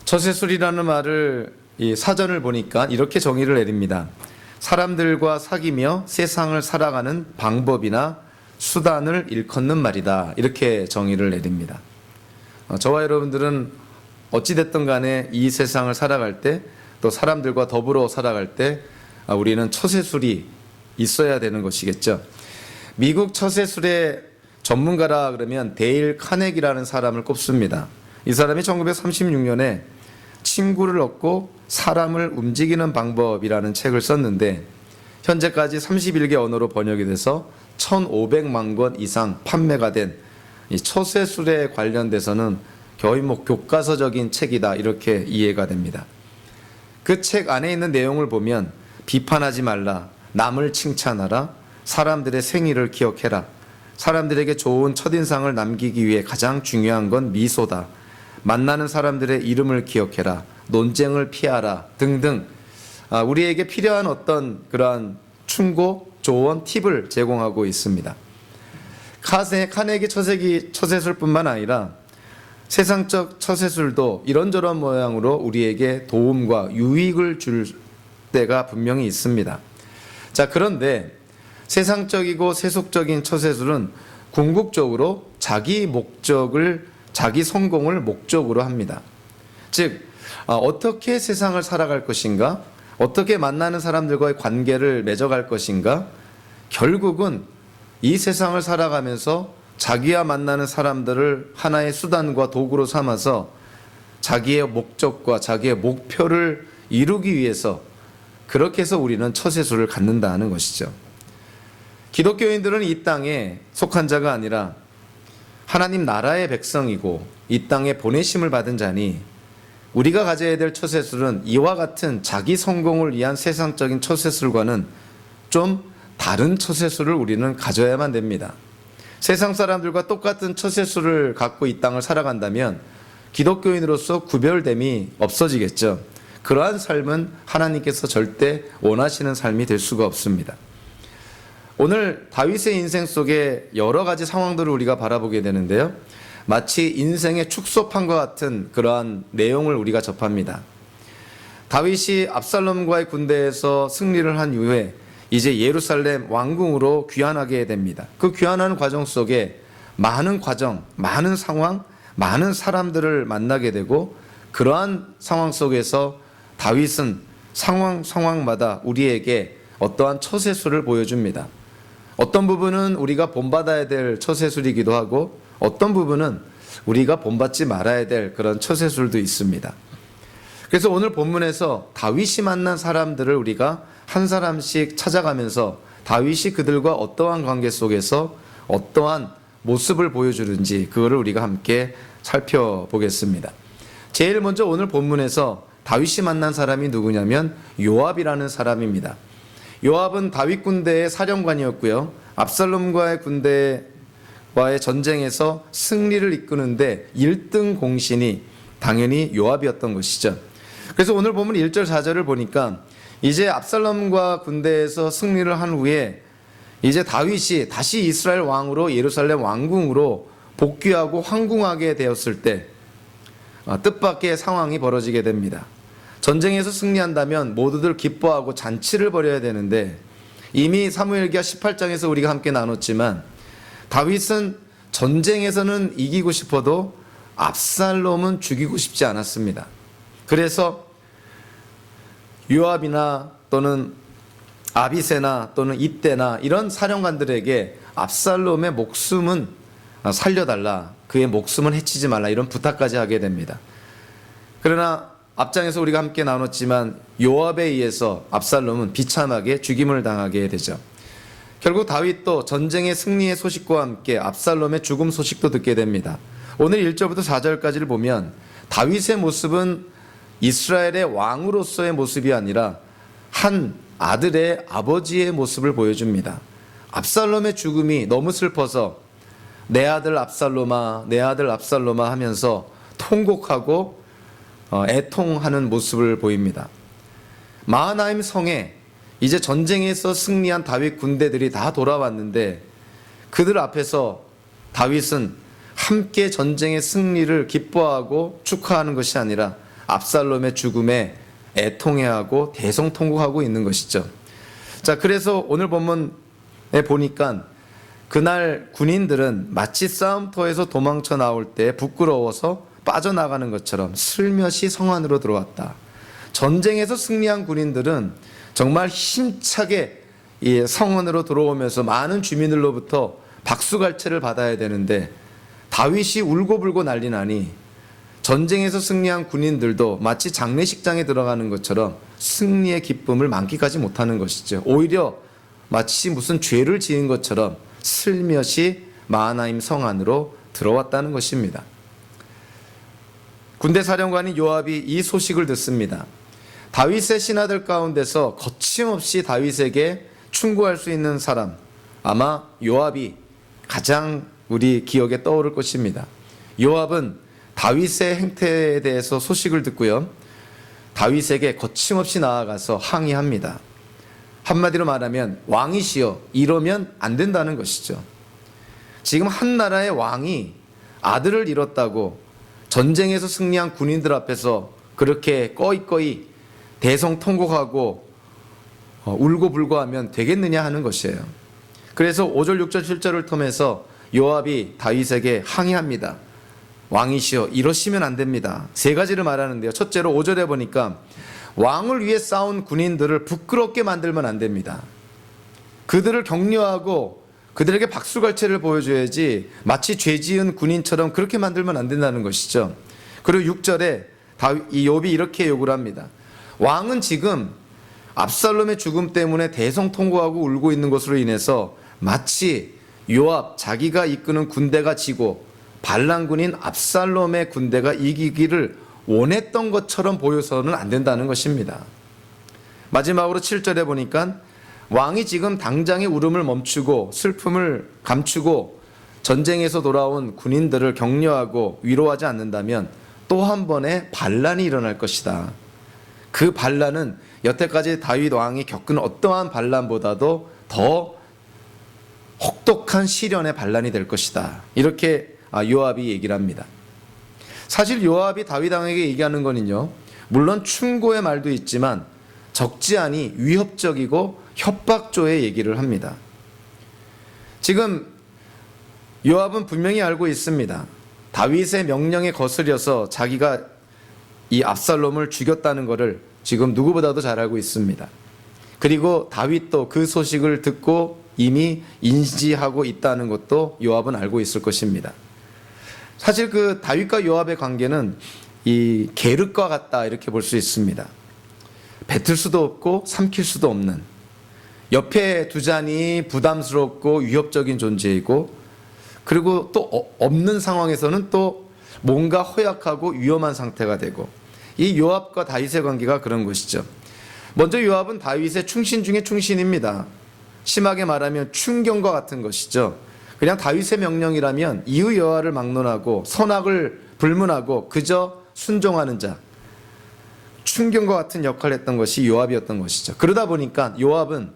처세술이라는 말을 이 사전을 보니까 이렇게 정의를 내립니다. 사람들과 사귀며 세상을 살아가는 방법이나 수단을 일컫는 말이다. 이렇게 정의를 내립니다. 저와 여러분들은 어찌됐든 간에 이 세상을 살아갈 때, 또 사람들과 더불어 살아갈 때 우리는 처세술이 있어야 되는 것이겠죠. 미국 처세술의 전문가라 그러면 데일 카네기라는 사람을 꼽습니다. 이 사람이 1936년에 친구를 얻고 사람을 움직이는 방법이라는 책을 썼는데, 현재까지 31개 언어로 번역이 돼서 1,500만 권 이상 판매가 된 이 처세술에 관련돼서는 거의 교과서적인 책이다, 이렇게 이해가 됩니다. 그 책 안에 있는 내용을 보면 비판하지 말라, 남을 칭찬하라, 사람들의 생일을 기억해라, 사람들에게 좋은 첫인상을 남기기 위해 가장 중요한 건 미소다, 만나는 사람들의 이름을 기억해라, 논쟁을 피하라 등등 우리에게 필요한 어떤 그러한 충고, 조언, 팁을 제공하고 있습니다. 카네기 처세술뿐만 아니라 세상적 처세술도 이런저런 모양으로 우리에게 도움과 유익을 줄 때가 분명히 있습니다. 자, 그런데 세상적이고 세속적인 처세술은 궁극적으로 자기 성공을 목적으로 합니다. 즉, 어떻게 세상을 살아갈 것인가, 어떻게 만나는 사람들과의 관계를 맺어갈 것인가, 결국은 이 세상을 살아가면서 자기와 만나는 사람들을 하나의 수단과 도구로 삼아서 자기의 목적과 자기의 목표를 이루기 위해서, 그렇게 해서 우리는 처세술을 갖는다는 것이죠. 기독교인들은 이 땅에 속한 자가 아니라 하나님 나라의 백성이고 이 땅에 보내심을 받은 자니, 우리가 가져야 될 처세술은 이와 같은 자기 성공을 위한 세상적인 처세술과는 좀 다른 처세술을 우리는 가져야만 됩니다. 세상 사람들과 똑같은 처세술을 갖고 이 땅을 살아간다면 기독교인으로서 구별됨이 없어지겠죠. 그러한 삶은 하나님께서 절대 원하시는 삶이 될 수가 없습니다. 오늘 다윗의 인생 속에 여러 가지 상황들을 우리가 바라보게 되는데요, 마치 인생의 축소판과 같은 그러한 내용을 우리가 접합니다. 다윗이 압살롬과의 군대에서 승리를 한 이후에 이제 예루살렘 왕궁으로 귀환하게 됩니다. 그 귀환하는 과정 속에 많은 과정, 많은 상황, 많은 사람들을 만나게 되고, 그러한 상황 속에서 다윗은 상황마다 우리에게 어떠한 처세술을 보여줍니다. 어떤 부분은 우리가 본받아야 될 처세술이기도 하고, 어떤 부분은 우리가 본받지 말아야 될 그런 처세술도 있습니다. 그래서 오늘 본문에서 다윗이 만난 사람들을 우리가 한 사람씩 찾아가면서 다윗이 그들과 어떠한 관계 속에서 어떠한 모습을 보여주는지, 그거를 우리가 함께 살펴보겠습니다. 제일 먼저 오늘 본문에서 다윗이 만난 사람이 누구냐면 요압이라는 사람입니다. 요압은 다윗 군대의 사령관이었고요, 압살롬과의 군대와의 전쟁에서 승리를 이끄는데 1등 공신이 당연히 요압이었던 것이죠. 그래서 오늘 보면 1절 4절을 보니까 이제 압살롬과 군대에서 승리를 한 후에 이제 다윗이 다시 이스라엘 왕으로 예루살렘 왕궁으로 복귀하고 황궁하게 되었을 때 뜻밖의 상황이 벌어지게 됩니다. 전쟁에서 승리한다면 모두들 기뻐하고 잔치를 벌여야 되는데, 이미 사무엘기하 18장에서 우리가 함께 나눴지만 다윗은 전쟁에서는 이기고 싶어도 압살롬은 죽이고 싶지 않았습니다. 그래서 요압이나 또는 아비새나 또는 이때나 이런 사령관들에게 압살롬의 목숨은 살려달라, 그의 목숨은 해치지 말라, 이런 부탁까지 하게 됩니다. 그러나 앞장에서 우리가 함께 나눴지만 요압에 의해서 압살롬은 비참하게 죽임을 당하게 되죠. 결국 다윗도 전쟁의 승리의 소식과 함께 압살롬의 죽음 소식도 듣게 됩니다. 오늘 1절부터 4절까지를 보면 다윗의 모습은 이스라엘의 왕으로서의 모습이 아니라 한 아들의 아버지의 모습을 보여줍니다. 압살롬의 죽음이 너무 슬퍼서 내 아들 압살롬아, 내 아들 압살롬아 하면서 통곡하고 애통하는 모습을 보입니다. 마하나임 성에 이제 전쟁에서 승리한 다윗 군대들이 다 돌아왔는데, 그들 앞에서 다윗은 함께 전쟁의 승리를 기뻐하고 축하하는 것이 아니라 압살롬의 죽음에 애통해하고 대성통곡하고 있는 것이죠. 자, 그래서 오늘 본문에 보니까 그날 군인들은 마치 싸움터에서 도망쳐 나올 때 부끄러워서 빠져나가는 것처럼 슬며시 성 안으로 들어왔다. 전쟁에서 승리한 군인들은 정말 힘차게 이 성원으로 들어오면서 많은 주민들로부터 박수갈채를 받아야 되는데 다윗이 울고불고 난리 나니 전쟁에서 승리한 군인들도 마치 장례식장에 들어가는 것처럼 승리의 기쁨을 만끽하지 못하는 것이죠. 오히려 마치 무슨 죄를 지은 것처럼 슬며시 마하나임 성 안으로 들어왔다는 것입니다. 군대 사령관인 요압이 이 소식을 듣습니다. 다윗의 신하들 가운데서 거침없이 다윗에게 충고할 수 있는 사람, 아마 요압이 가장 우리 기억에 떠오를 것입니다. 요압은 다윗의 행태에 대해서 소식을 듣고요, 다윗에게 거침없이 나아가서 항의합니다. 한마디로 말하면 왕이시여, 이러면 안 된다는 것이죠. 지금 한 나라의 왕이 아들을 잃었다고 전쟁에서 승리한 군인들 앞에서 그렇게 꺼이꺼이 대성통곡하고 울고불고 하면 되겠느냐 하는 것이에요. 그래서 5절, 6절, 7절을 통해서 요압이 다윗에게 항의합니다. 왕이시여, 이러시면 안 됩니다. 세 가지를 말하는데요. 첫째로 5절에 보니까 왕을 위해 싸운 군인들을 부끄럽게 만들면 안 됩니다. 그들을 격려하고 그들에게 박수갈채를 보여줘야지 마치 죄 지은 군인처럼 그렇게 만들면 안 된다는 것이죠. 그리고 6절에 이 욥이 이렇게 요구를 합니다. 왕은 지금 압살롬의 죽음 때문에 대성통곡하고 울고 있는 것으로 인해서 마치 요압 자기가 이끄는 군대가 지고 반란군인 압살롬의 군대가 이기기를 원했던 것처럼 보여서는 안 된다는 것입니다. 마지막으로 7절에 보니까 왕이 지금 당장의 울음을 멈추고 슬픔을 감추고 전쟁에서 돌아온 군인들을 격려하고 위로하지 않는다면 또 한 번의 반란이 일어날 것이다. 그 반란은 여태까지 다윗 왕이 겪은 어떠한 반란보다도 더 혹독한 시련의 반란이 될 것이다. 이렇게 요압이 얘기를 합니다. 사실 요압이 다윗 왕에게 얘기하는 거는요, 물론 충고의 말도 있지만 적지 않이 위협적이고 협박조의 얘기를 합니다. 지금 요압은 분명히 알고 있습니다. 다윗의 명령에 거스려서 자기가 이 압살롬을 죽였다는 것을 지금 누구보다도 잘 알고 있습니다. 그리고 다윗도 그 소식을 듣고 이미 인지하고 있다는 것도 요압은 알고 있을 것입니다. 사실 그 다윗과 요압의 관계는 이 계륵과 같다, 이렇게 볼 수 있습니다. 뱉을 수도 없고 삼킬 수도 없는, 옆에 두자니 부담스럽고 위협적인 존재이고, 그리고 또 없는 상황에서는 또 뭔가 허약하고 위험한 상태가 되고, 이 요압과 다윗의 관계가 그런 것이죠. 먼저 요압은 다윗의 충신 중에 충신입니다. 심하게 말하면 충경과 같은 것이죠. 그냥 다윗의 명령이라면 이의 여하를 막론하고 선악을 불문하고 그저 순종하는 자, 충경과 같은 역할을 했던 것이 요압이었던 것이죠. 그러다 보니까 요압은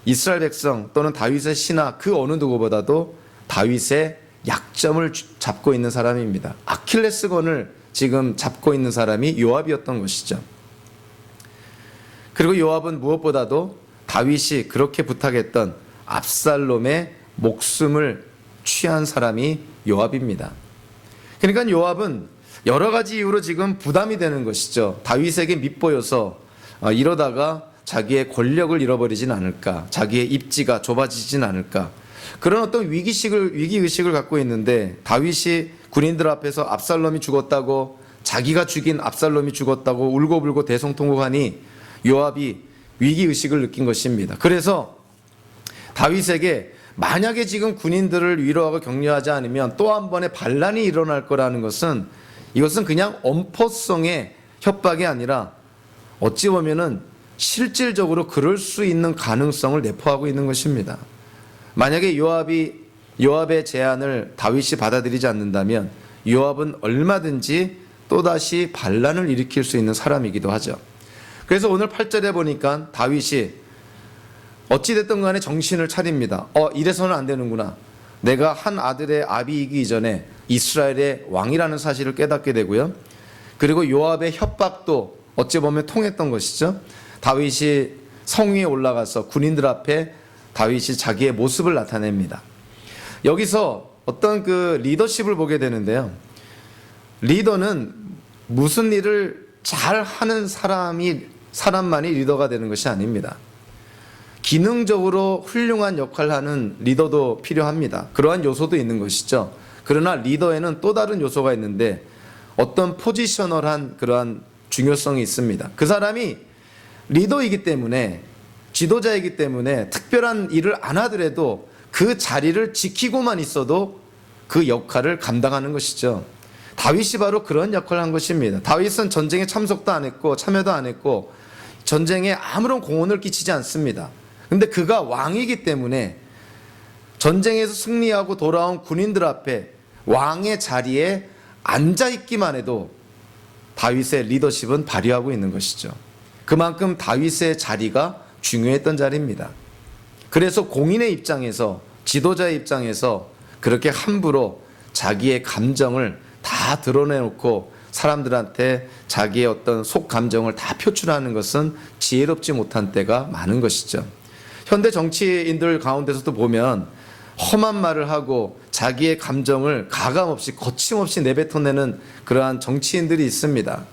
이스라엘 백성 또는 다윗의 신하 그 어느 누구보다도 다윗의 약점을 잡고 있는 사람입니다. 아킬레스건을 지금 잡고 있는 사람이 요압이었던 것이죠. 그리고 요압은 무엇보다도 다윗이 그렇게 부탁했던 압살롬의 목숨을 취한 사람이 요압입니다. 그러니까 요압은 여러 가지 이유로 지금 부담이 되는 것이죠. 다윗에게 밉보여서 이러다가 자기의 권력을 잃어버리진 않을까, 자기의 입지가 좁아지진 않을까, 그런 어떤 위기의식을 갖고 있는데, 다윗이 군인들 앞에서 압살롬이 죽었다고, 자기가 죽인 압살롬이 죽었다고 울고불고 대성통곡하니 요압이 위기의식을 느낀 것입니다. 그래서 다윗에게 만약에 지금 군인들을 위로하고 격려하지 않으면 또 한 번의 반란이 일어날 거라는 것은, 이것은 그냥 엄포성의 협박이 아니라 어찌 보면은 실질적으로 그럴 수 있는 가능성을 내포하고 있는 것입니다. 만약에 요압의 제안을 다윗이 받아들이지 않는다면 요압은 얼마든지 또다시 반란을 일으킬 수 있는 사람이기도 하죠. 그래서 오늘 8절에 보니까 다윗이 어찌됐든 간에 정신을 차립니다. 이래서는 안 되는구나. 내가 한 아들의 아비이기 이전에 이스라엘의 왕이라는 사실을 깨닫게 되고요. 그리고 요압의 협박도 어찌 보면 통했던 것이죠. 다윗이 성 위에 올라가서 군인들 앞에 다윗이 자기의 모습을 나타냅니다. 여기서 어떤 그 리더십을 보게 되는데요. 리더는 무슨 일을 잘 하는 사람만이 리더가 되는 것이 아닙니다. 기능적으로 훌륭한 역할을 하는 리더도 필요합니다. 그러한 요소도 있는 것이죠. 그러나 리더에는 또 다른 요소가 있는데 어떤 포지셔널한 그러한 중요성이 있습니다. 그 사람이 리더이기 때문에, 지도자이기 때문에 특별한 일을 안 하더라도 그 자리를 지키고만 있어도 그 역할을 감당하는 것이죠. 다윗이 바로 그런 역할을 한 것입니다. 다윗은 전쟁에 참석도 안 했고 참여도 안 했고 전쟁에 아무런 공헌을 끼치지 않습니다. 근데 그가 왕이기 때문에 전쟁에서 승리하고 돌아온 군인들 앞에 왕의 자리에 앉아있기만 해도 다윗의 리더십은 발휘하고 있는 것이죠. 그만큼 다윗의 자리가 중요했던 자리입니다. 그래서 공인의 입장에서, 지도자의 입장에서 그렇게 함부로 자기의 감정을 다 드러내놓고 사람들한테 자기의 어떤 속 감정을 다 표출하는 것은 지혜롭지 못한 때가 많은 것이죠. 현대 정치인들 가운데서도 보면 험한 말을 하고 자기의 감정을 가감없이 거침없이 내뱉어내는 그러한 정치인들이 있습니다.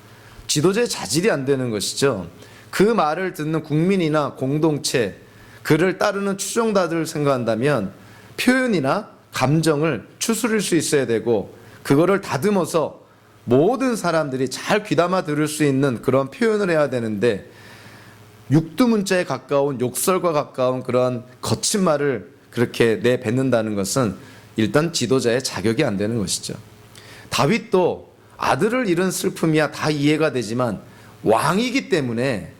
지도자의 자질이 안 되는 것이죠. 그 말을 듣는 국민이나 공동체, 그를 따르는 추종자들을 생각한다면 표현이나 감정을 추스릴 수 있어야 되고 그거를 다듬어서 모든 사람들이 잘 귀담아 들을 수 있는 그런 표현을 해야 되는데 육두문자에 가까운, 욕설과 가까운 그런 거친 말을 그렇게 내뱉는다는 것은 일단 지도자의 자격이 안 되는 것이죠. 다윗도 아들을 잃은 슬픔이야 다 이해가 되지만 왕이기 때문에,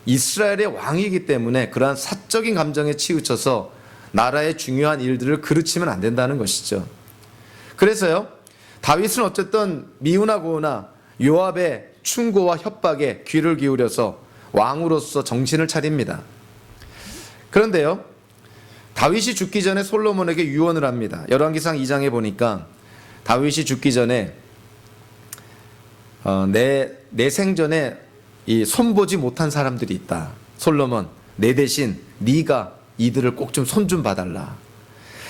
이스라엘의 왕이기 때문에 그러한 사적인 감정에 치우쳐서 나라의 중요한 일들을 그르치면 안 된다는 것이죠. 그래서요, 다윗은 어쨌든 미우나 고우나 요압의 충고와 협박에 귀를 기울여서 왕으로서 정신을 차립니다. 그런데요, 다윗이 죽기 전에 솔로몬에게 유언을 합니다. 열왕기상 2장에 보니까 다윗이 죽기 전에 내 생전에 이 손보지 못한 사람들이 있다. 솔로몬, 내 대신 네가 이들을 꼭 좀 손 좀 봐달라.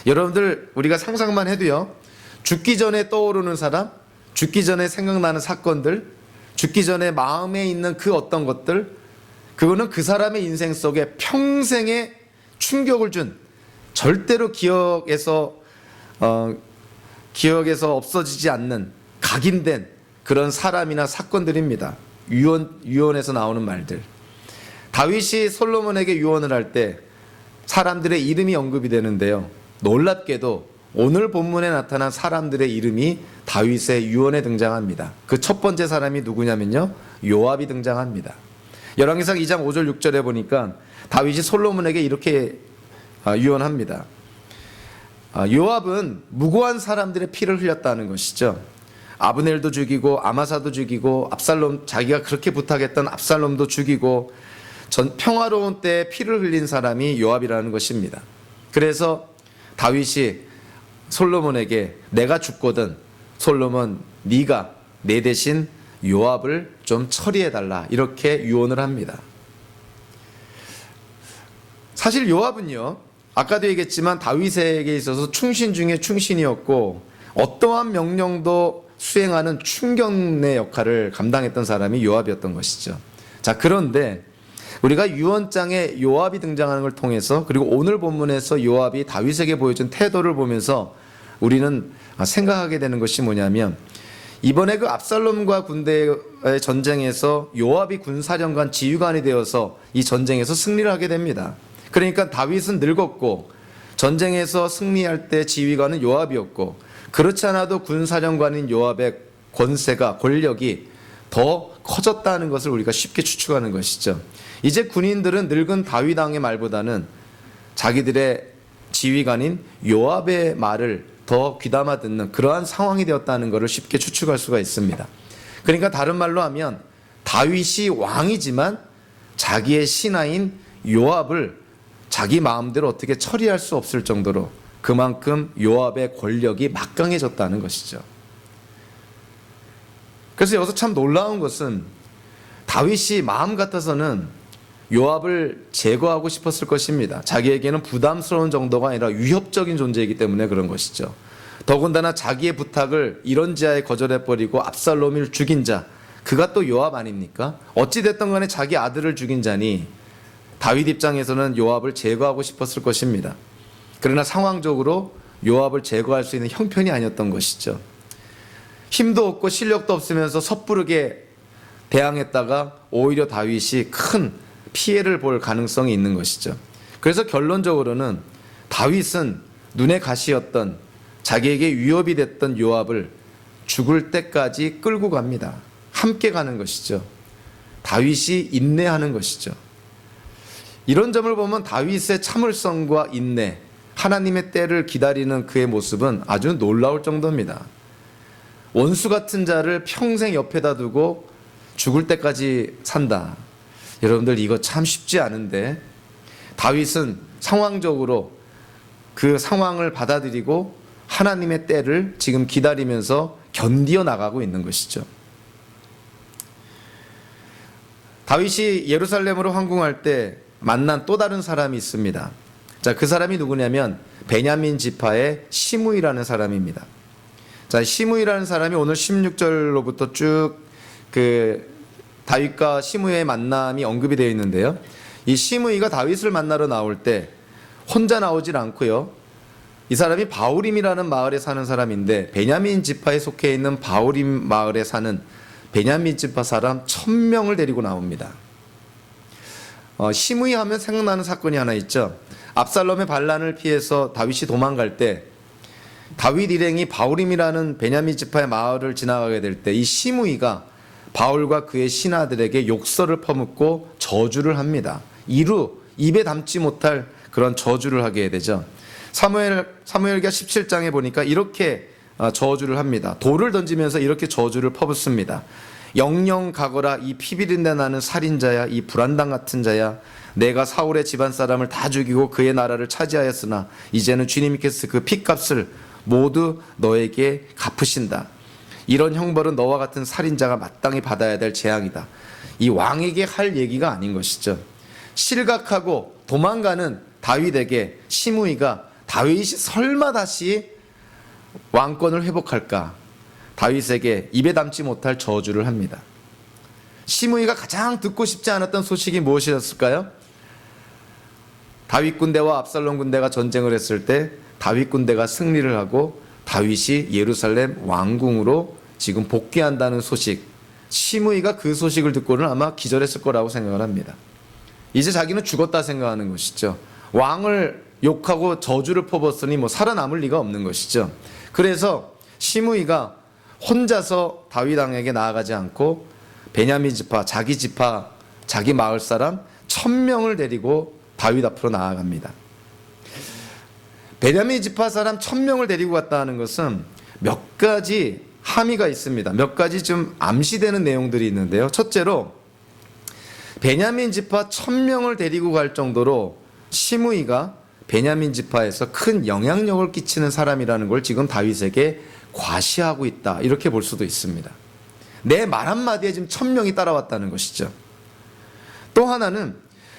여러분들 우리가 상상만 해도요, 죽기 전에 떠오르는 사람, 죽기 전에 생각나는 사건들, 죽기 전에 마음에 있는 그 어떤 것들, 그거는 그 사람의 인생 속에 평생의 충격을 준, 절대로 기억에서 없어지지 않는 각인된 그런 사람이나 사건들입니다. 유언에서 나오는 말들. 다윗이 솔로몬에게 유언을 할 때 사람들의 이름이 언급이 되는데요, 놀랍게도 오늘 본문에 나타난 사람들의 이름이 다윗의 유언에 등장합니다. 그 첫 번째 사람이 누구냐면요, 요압이 등장합니다. 열왕기상 2장 5절 6절에 보니까 다윗이 솔로몬에게 이렇게 유언합니다. 요압은 무고한 사람들의 피를 흘렸다는 것이죠. 아브넬도 죽이고 아마사도 죽이고 압살롬, 자기가 그렇게 부탁했던 압살롬도 죽이고 평화로운 때에 피를 흘린 사람이 요압이라는 것입니다. 그래서 다윗이 솔로몬에게 내가 죽거든 솔로몬 네가 내 대신 요압을 좀 처리해달라, 이렇게 유언을 합니다. 사실 요압은요, 아까도 얘기했지만 다윗에게 있어서 충신 중에 충신이었고 어떠한 명령도 수행하는 충견의 역할을 감당했던 사람이 요압이었던 것이죠. 자, 그런데 우리가 유언장에 요압이 등장하는 걸 통해서, 그리고 오늘 본문에서 요압이 다윗에게 보여준 태도를 보면서 우리는 생각하게 되는 것이 뭐냐면, 이번에 그 압살롬과 군대의 전쟁에서 요압이 군사령관 지휘관이 되어서 이 전쟁에서 승리를 하게 됩니다. 그러니까 다윗은 늙었고 전쟁에서 승리할 때 지휘관은 요압이었고, 그렇지 않아도 군사령관인 요압의 권세가, 권력이 더 커졌다는 것을 우리가 쉽게 추측하는 것이죠. 이제 군인들은 늙은 다윗 왕의 말보다는 자기들의 지휘관인 요압의 말을 더 귀담아 듣는 그러한 상황이 되었다는 것을 쉽게 추측할 수가 있습니다. 그러니까 다른 말로 하면 다윗이 왕이지만 자기의 신하인 요압을 자기 마음대로 어떻게 처리할 수 없을 정도로 그만큼 요압의 권력이 막강해졌다는 것이죠. 그래서 여기서 참 놀라운 것은 다윗이 마음 같아서는 요압을 제거하고 싶었을 것입니다. 자기에게는 부담스러운 정도가 아니라 위협적인 존재이기 때문에 그런 것이죠. 더군다나 자기의 부탁을 이런지하에 거절해버리고 압살롬을 죽인 자, 그가 또 요압 아닙니까? 어찌됐든 간에 자기 아들을 죽인 자니 다윗 입장에서는 요압을 제거하고 싶었을 것입니다. 그러나 상황적으로 요압을 제거할 수 있는 형편이 아니었던 것이죠. 힘도 없고 실력도 없으면서 섣부르게 대항했다가 오히려 다윗이 큰 피해를 볼 가능성이 있는 것이죠. 그래서 결론적으로는 다윗은 눈의 가시였던 자기에게 위협이 됐던 요압을 죽을 때까지 끌고 갑니다. 함께 가는 것이죠. 다윗이 인내하는 것이죠. 이런 점을 보면 다윗의 참을성과 인내, 하나님의 때를 기다리는 그의 모습은 아주 놀라울 정도입니다. 원수 같은 자를 평생 옆에다 두고 죽을 때까지 산다. 여러분들 이거 참 쉽지 않은데 다윗은 상황적으로 그 상황을 받아들이고 하나님의 때를 지금 기다리면서 견디어 나가고 있는 것이죠. 다윗이 예루살렘으로 황궁할 때 만난 또 다른 사람이 있습니다. 자, 그 사람이 누구냐면 베냐민 지파의 시므이라는 사람입니다. 자, 시므이라는 사람이 오늘 16절로부터 쭉 다윗과 시므이의 만남이 언급이 되어 있는데요. 이 시므이가 다윗을 만나러 나올 때 혼자 나오질 않고요. 이 사람이 바후림이라는 마을에 사는 사람인데 베냐민 지파에 속해 있는 바후림 마을에 사는 베냐민 지파 사람 1000명을 데리고 나옵니다. 시므이 하면 생각나는 사건이 하나 있죠. 압살롬의 반란을 피해서 다윗이 도망갈 때 다윗 일행이 바후림이라는 베냐민 지파의 마을을 지나가게 될 때 이 시므이가 바울과 그의 신하들에게 욕설을 퍼붓고 저주를 합니다. 이루 입에 담지 못할 그런 저주를 하게 되죠. 사무엘기하 17장에 보니까 이렇게 저주를 합니다. 돌을 던지면서 이렇게 저주를 퍼붓습니다. 영영 가거라 이 피비린내 나는 살인자야, 이 불안당 같은 자야. 내가 사울의 집안 사람을 다 죽이고 그의 나라를 차지하였으나 이제는 주님께서 그 핏값을 모두 너에게 갚으신다. 이런 형벌은 너와 같은 살인자가 마땅히 받아야 될 재앙이다. 이 왕에게 할 얘기가 아닌 것이죠. 실각하고 도망가는 다윗에게 시므이가 다윗이 설마 다시 왕권을 회복할까? 다윗에게 입에 담지 못할 저주를 합니다. 시므이가 가장 듣고 싶지 않았던 소식이 무엇이었을까요? 다윗 군대와 압살롬 군대가 전쟁을 했을 때 다윗 군대가 승리를 하고 다윗이 예루살렘 왕궁으로 지금 복귀한다는 소식. 시므이가 그 소식을 듣고는 아마 기절했을 거라고 생각을 합니다. 이제 자기는 죽었다 생각하는 것이죠. 왕을 욕하고 저주를 퍼붓으니 살아남을 리가 없는 것이죠. 그래서 시므이가 혼자서 다윗 왕에게 나아가지 않고 베냐민 지파, 자기 마을 사람 1000명을 데리고 다윗 앞으로 나아갑니다. 베냐민 지파 사람 1000명을 데리고 갔다는 것은 몇 가지 함의가 있습니다. 몇 가지 좀 암시되는 내용들이 있는데요. 첫째로 베냐민 지파 1000명을 데리고 갈 정도로 시므이가 베냐민 지파에서 큰 영향력을 끼치는 사람이라는 걸 지금 다윗에게 과시하고 있다. 이렇게 볼 수도 있습니다. 내 말 한마디에 지금 1000명이 따라왔다는 것이죠. 또 하나는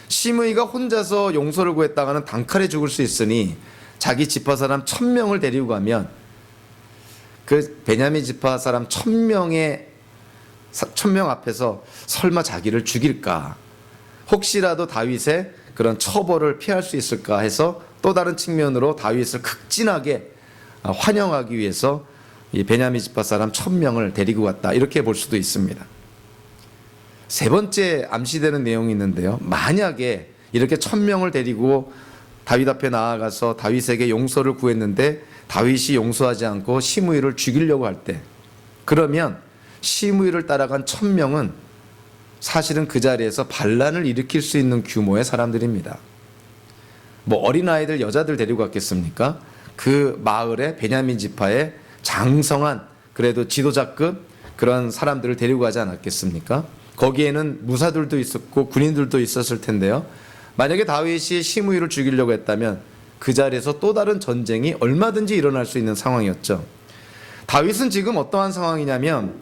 시므이가 혼자서 용서를 구했다가는 단칼에 죽을 수 있으니 자기 지파 사람 1000명을 데리고 가면 그 베냐민 지파 사람 1000명 앞에서 설마 자기를 죽일까? 혹시라도 다윗의 그런 처벌을 피할 수 있을까 해서 또 다른 측면으로 다윗을 극진하게 환영하기 위해서 이 베냐민 지파 사람 1000명을 데리고 갔다. 이렇게 볼 수도 있습니다. 세 번째 암시되는 내용이 있는데요. 만약에 이렇게 1000명을 데리고 다윗 앞에 나아가서 다윗에게 용서를 구했는데 다윗이 용서하지 않고 시므이를 죽이려고 할 때, 그러면 시므이를 따라간 1000명은 사실은 그 자리에서 반란을 일으킬 수 있는 규모의 사람들입니다. 어린아이들, 여자들 데리고 갔겠습니까? 그 마을에 베냐민 지파에 장성한 그래도 지도자급 그런 사람들을 데리고 가지 않았겠습니까? 거기에는 무사들도 있었고 군인들도 있었을 텐데요. 만약에 다윗이 시므이를 죽이려고 했다면 그 자리에서 또 다른 전쟁이 얼마든지 일어날 수 있는 상황이었죠. 다윗은 지금 어떠한 상황이냐면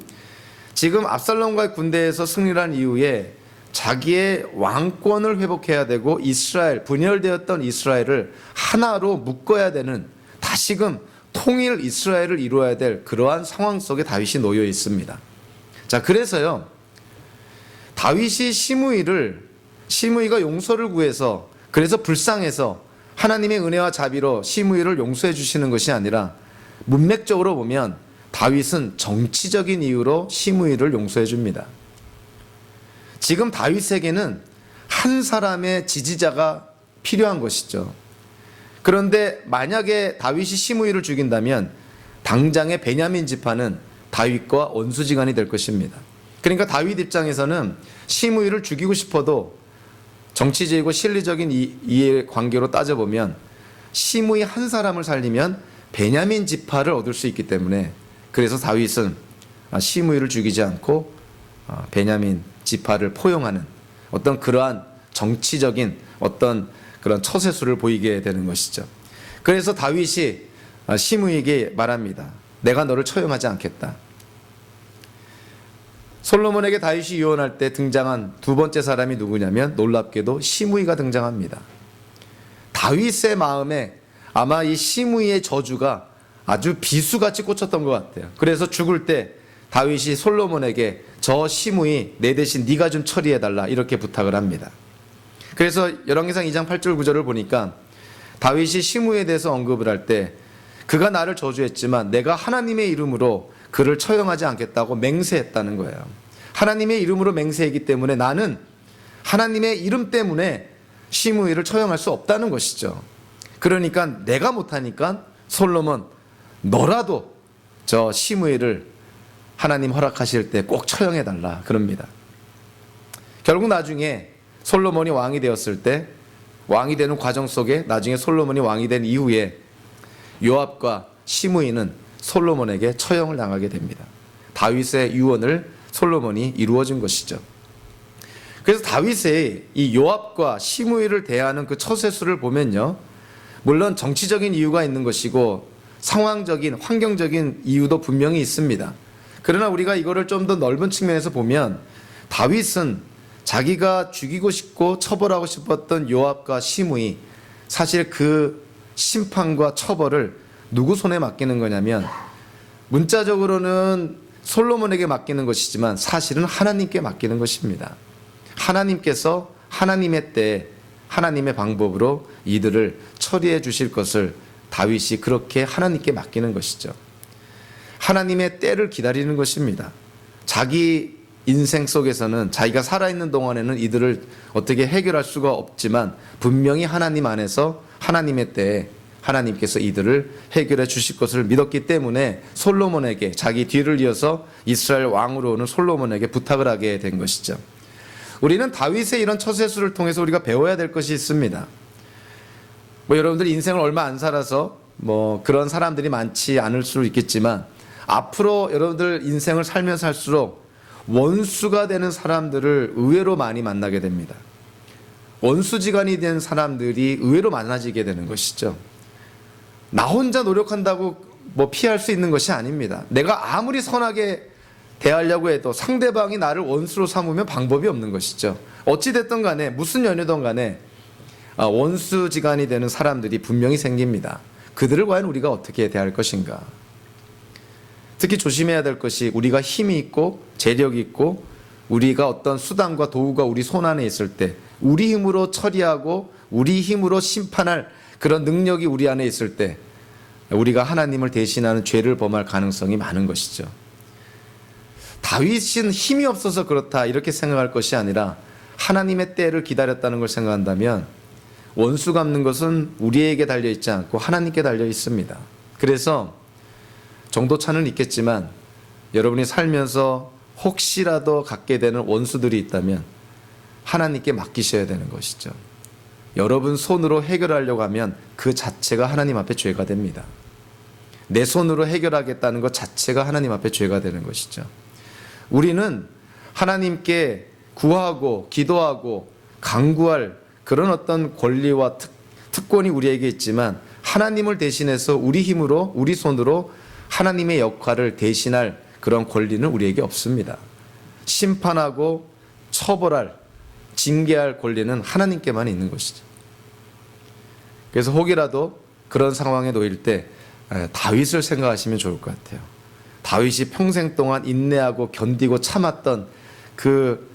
지금 압살롬과의 군대에서 승리를 한 이후에 자기의 왕권을 회복해야 되고 이스라엘, 분열되었던 이스라엘을 하나로 묶어야 되는, 다시금 통일 이스라엘을 이루어야 될 그러한 상황 속에 다윗이 놓여 있습니다. 자, 그래서요, 다윗이 시므이가 용서를 구해서, 그래서 불쌍해서 하나님의 은혜와 자비로 시므이를 용서해 주시는 것이 아니라, 문맥적으로 보면 다윗은 정치적인 이유로 시므이를 용서해 줍니다. 지금 다윗에게는 한 사람의 지지자가 필요한 것이죠. 그런데 만약에 다윗이 시므이를 죽인다면 당장의 베냐민 지파는 다윗과 원수지간이 될 것입니다. 그러니까 다윗 입장에서는 시므이를 죽이고 싶어도 정치적이고 실리적인 이해관계로 따져보면 시므이 한 사람을 살리면 베냐민 지파를 얻을 수 있기 때문에, 그래서 다윗은 시므이를 죽이지 않고 베냐민 지파를 포용하는 어떤 그러한 정치적인 어떤 그런 처세술을 보이게 되는 것이죠. 그래서 다윗이 시므이에게 말합니다. 내가 너를 처형하지 않겠다. 솔로몬에게 다윗이 유언할 때 등장한 두 번째 사람이 누구냐면, 놀랍게도 시므이가 등장합니다. 다윗의 마음에 아마 이 시므이의 저주가 아주 비수같이 꽂혔던 것 같아요. 그래서 죽을 때 다윗이 솔로몬에게 저 시므이 내 대신 네가 좀 처리해달라, 이렇게 부탁을 합니다. 그래서 열왕기상 2장 8절 9절을 보니까 다윗이 시므이에 대해서 언급을 할 때, 그가 나를 저주했지만 내가 하나님의 이름으로 그를 처형하지 않겠다고 맹세했다는 거예요. 하나님의 이름으로 맹세했기 때문에 나는 하나님의 이름 때문에 시므이를 처형할 수 없다는 것이죠. 그러니까 내가 못하니까 솔로몬, 너라도 저 시므이를 하나님 허락하실 때 꼭 처형해달라, 그럽니다. 결국 나중에 솔로몬이 왕이 되었을 때, 왕이 되는 과정 속에 나중에 솔로몬이 왕이 된 이후에 요압과 시므이는 솔로몬에게 처형을 당하게 됩니다. 다윗의 유언을 솔로몬이 이루어진 것이죠. 그래서 다윗의 이 요압과 시므이를 대하는 그 처세술을 보면요, 물론 정치적인 이유가 있는 것이고 상황적인, 환경적인 이유도 분명히 있습니다. 그러나 우리가 이거를 좀 더 넓은 측면에서 보면 다윗은 자기가 죽이고 싶고 처벌하고 싶었던 요압과 시므이, 사실 그 심판과 처벌을 누구 손에 맡기는 거냐면, 문자적으로는 솔로몬에게 맡기는 것이지만 사실은 하나님께 맡기는 것입니다. 하나님께서 하나님의 때에 하나님의 방법으로 이들을 처리해 주실 것을 다윗이 그렇게 하나님께 맡기는 것이죠. 하나님의 때를 기다리는 것입니다. 자기 인생 속에서는 자기가 살아있는 동안에는 이들을 어떻게 해결할 수가 없지만 분명히 하나님 안에서 하나님의 때에 하나님께서 이들을 해결해 주실 것을 믿었기 때문에 솔로몬에게, 자기 뒤를 이어서 이스라엘 왕으로 오는 솔로몬에게 부탁을 하게 된 것이죠. 우리는 다윗의 이런 처세술을 통해서 우리가 배워야 될 것이 있습니다. 여러분들 인생을 얼마 안 살아서 그런 사람들이 많지 않을 수도 있겠지만, 앞으로 여러분들 인생을 살면서 할수록 원수가 되는 사람들을 의외로 많이 만나게 됩니다. 원수지간이 된 사람들이 의외로 많아지게 되는 것이죠. 나 혼자 노력한다고 피할 수 있는 것이 아닙니다. 내가 아무리 선하게 대하려고 해도 상대방이 나를 원수로 삼으면 방법이 없는 것이죠. 어찌됐든 간에 무슨 연유든 간에 원수지간이 되는 사람들이 분명히 생깁니다. 그들을 과연 우리가 어떻게 대할 것인가. 특히 조심해야 될 것이, 우리가 힘이 있고 재력이 있고 우리가 어떤 수단과 도구가 우리 손 안에 있을 때 우리 힘으로 처리하고 우리 힘으로 심판할 그런 능력이 우리 안에 있을 때 우리가 하나님을 대신하는 죄를 범할 가능성이 많은 것이죠. 다윗은 힘이 없어서 그렇다 이렇게 생각할 것이 아니라 하나님의 때를 기다렸다는 걸 생각한다면 원수 갚는 것은 우리에게 달려있지 않고 하나님께 달려 있습니다. 그래서 정도차는 있겠지만 여러분이 살면서 혹시라도 갖게 되는 원수들이 있다면 하나님께 맡기셔야 되는 것이죠. 여러분 손으로 해결하려고 하면 그 자체가 하나님 앞에 죄가 됩니다. 내 손으로 해결하겠다는 것 자체가 하나님 앞에 죄가 되는 것이죠. 우리는 하나님께 구하고 기도하고 간구할 그런 어떤 권리와 특권이 우리에게 있지만 하나님을 대신해서 우리 힘으로 우리 손으로 하나님의 역할을 대신할 그런 권리는 우리에게 없습니다. 심판하고 처벌할, 징계할 권리는 하나님께만 있는 것이죠. 그래서 혹이라도 그런 상황에 놓일 때 다윗을 생각하시면 좋을 것 같아요. 다윗이 평생 동안 인내하고 견디고 참았던 그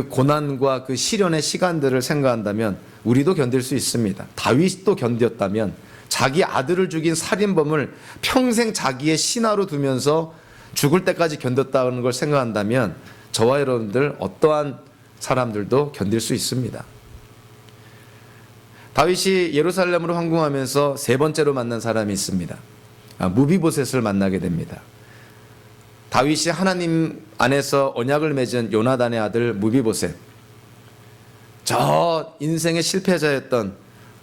고난과 그 시련의 시간들을 생각한다면 우리도 견딜 수 있습니다. 다윗도 견뎠다면 자기 아들을 죽인 살인범을 평생 자기의 신하로 두면서 죽을 때까지 견뎠다는 걸 생각한다면 저와 여러분들 어떠한 사람들도 견딜 수 있습니다. 다윗이 예루살렘으로 황궁하면서 세 번째로 만난 사람이 있습니다. 무비보셋을 만나게 됩니다. 다윗이 하나님 안에서 언약을 맺은 요나단의 아들 무비보셋, 저 인생의 실패자였던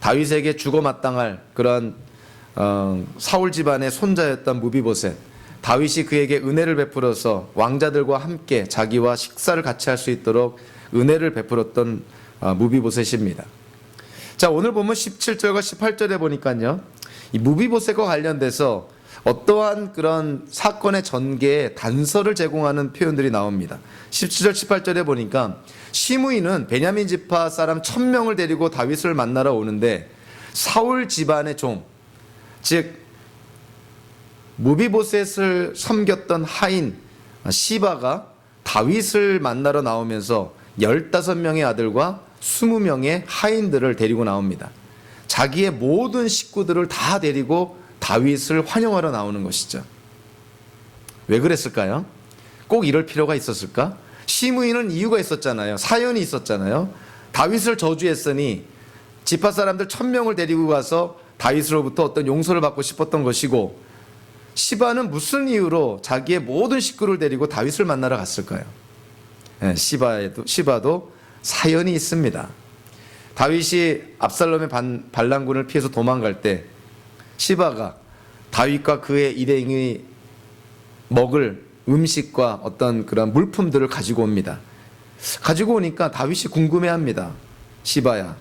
다윗에게 죽어 마땅할 그런 사울 집안의 손자였던 무비보셋, 다윗이 그에게 은혜를 베풀어서 왕자들과 함께 자기와 식사를 같이 할 수 있도록 은혜를 베풀었던 무비보셋입니다. 자, 오늘 보면 17절과 18절에 보니까요, 이 무비보셋과 관련돼서 어떠한 그런 사건의 전개에 단서를 제공하는 표현들이 나옵니다. 17절 18절에 보니까 시므이는 베냐민 지파 사람 1000명을 데리고 다윗을 만나러 오는데 사울 집안의 종, 즉 무비보셋을 섬겼던 하인 시바가 다윗을 만나러 나오면서 15명의 아들과 20명의 하인들을 데리고 나옵니다. 자기의 모든 식구들을 다 데리고 다윗을 환영하러 나오는 것이죠. 왜 그랬을까요? 꼭 이럴 필요가 있었을까? 시므이는 이유가 있었잖아요. 사연이 있었잖아요. 다윗을 저주했으니 지파 사람들 1000명을 데리고 가서 다윗으로부터 어떤 용서를 받고 싶었던 것이고, 시바는 무슨 이유로 자기의 모든 식구를 데리고 다윗을 만나러 갔을까요? 시바도 사연이 있습니다. 다윗이 압살롬의 반란군을 피해서 도망갈 때 시바가 다윗과 그의 일행이 먹을 음식과 어떤 그런 물품들을 가지고 옵니다. 가지고 오니까 다윗이 궁금해합니다. 시바야,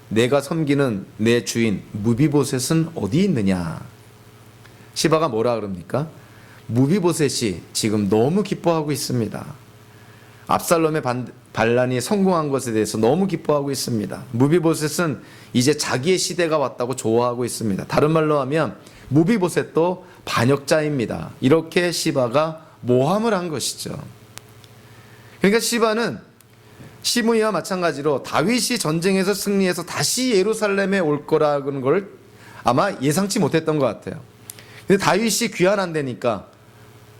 내가 섬기는 내 주인 무비보셋은 어디 있느냐? 시바가 뭐라 그럽니까? 무비보셋이 지금 너무 기뻐하고 있습니다. 압살롬의 반란이 성공한 것에 대해서 너무 기뻐하고 있습니다. 무비보셋은 이제 자기의 시대가 왔다고 좋아하고 있습니다. 다른 말로 하면 무비보셋도 반역자입니다. 이렇게 시바가 모함을 한 것이죠. 그러니까 시바는 시므이와 마찬가지로 다윗이 전쟁에서 승리해서 다시 예루살렘에 올 거라는 걸 아마 예상치 못했던 것 같아요. 근데 다윗이 귀환 안 되니까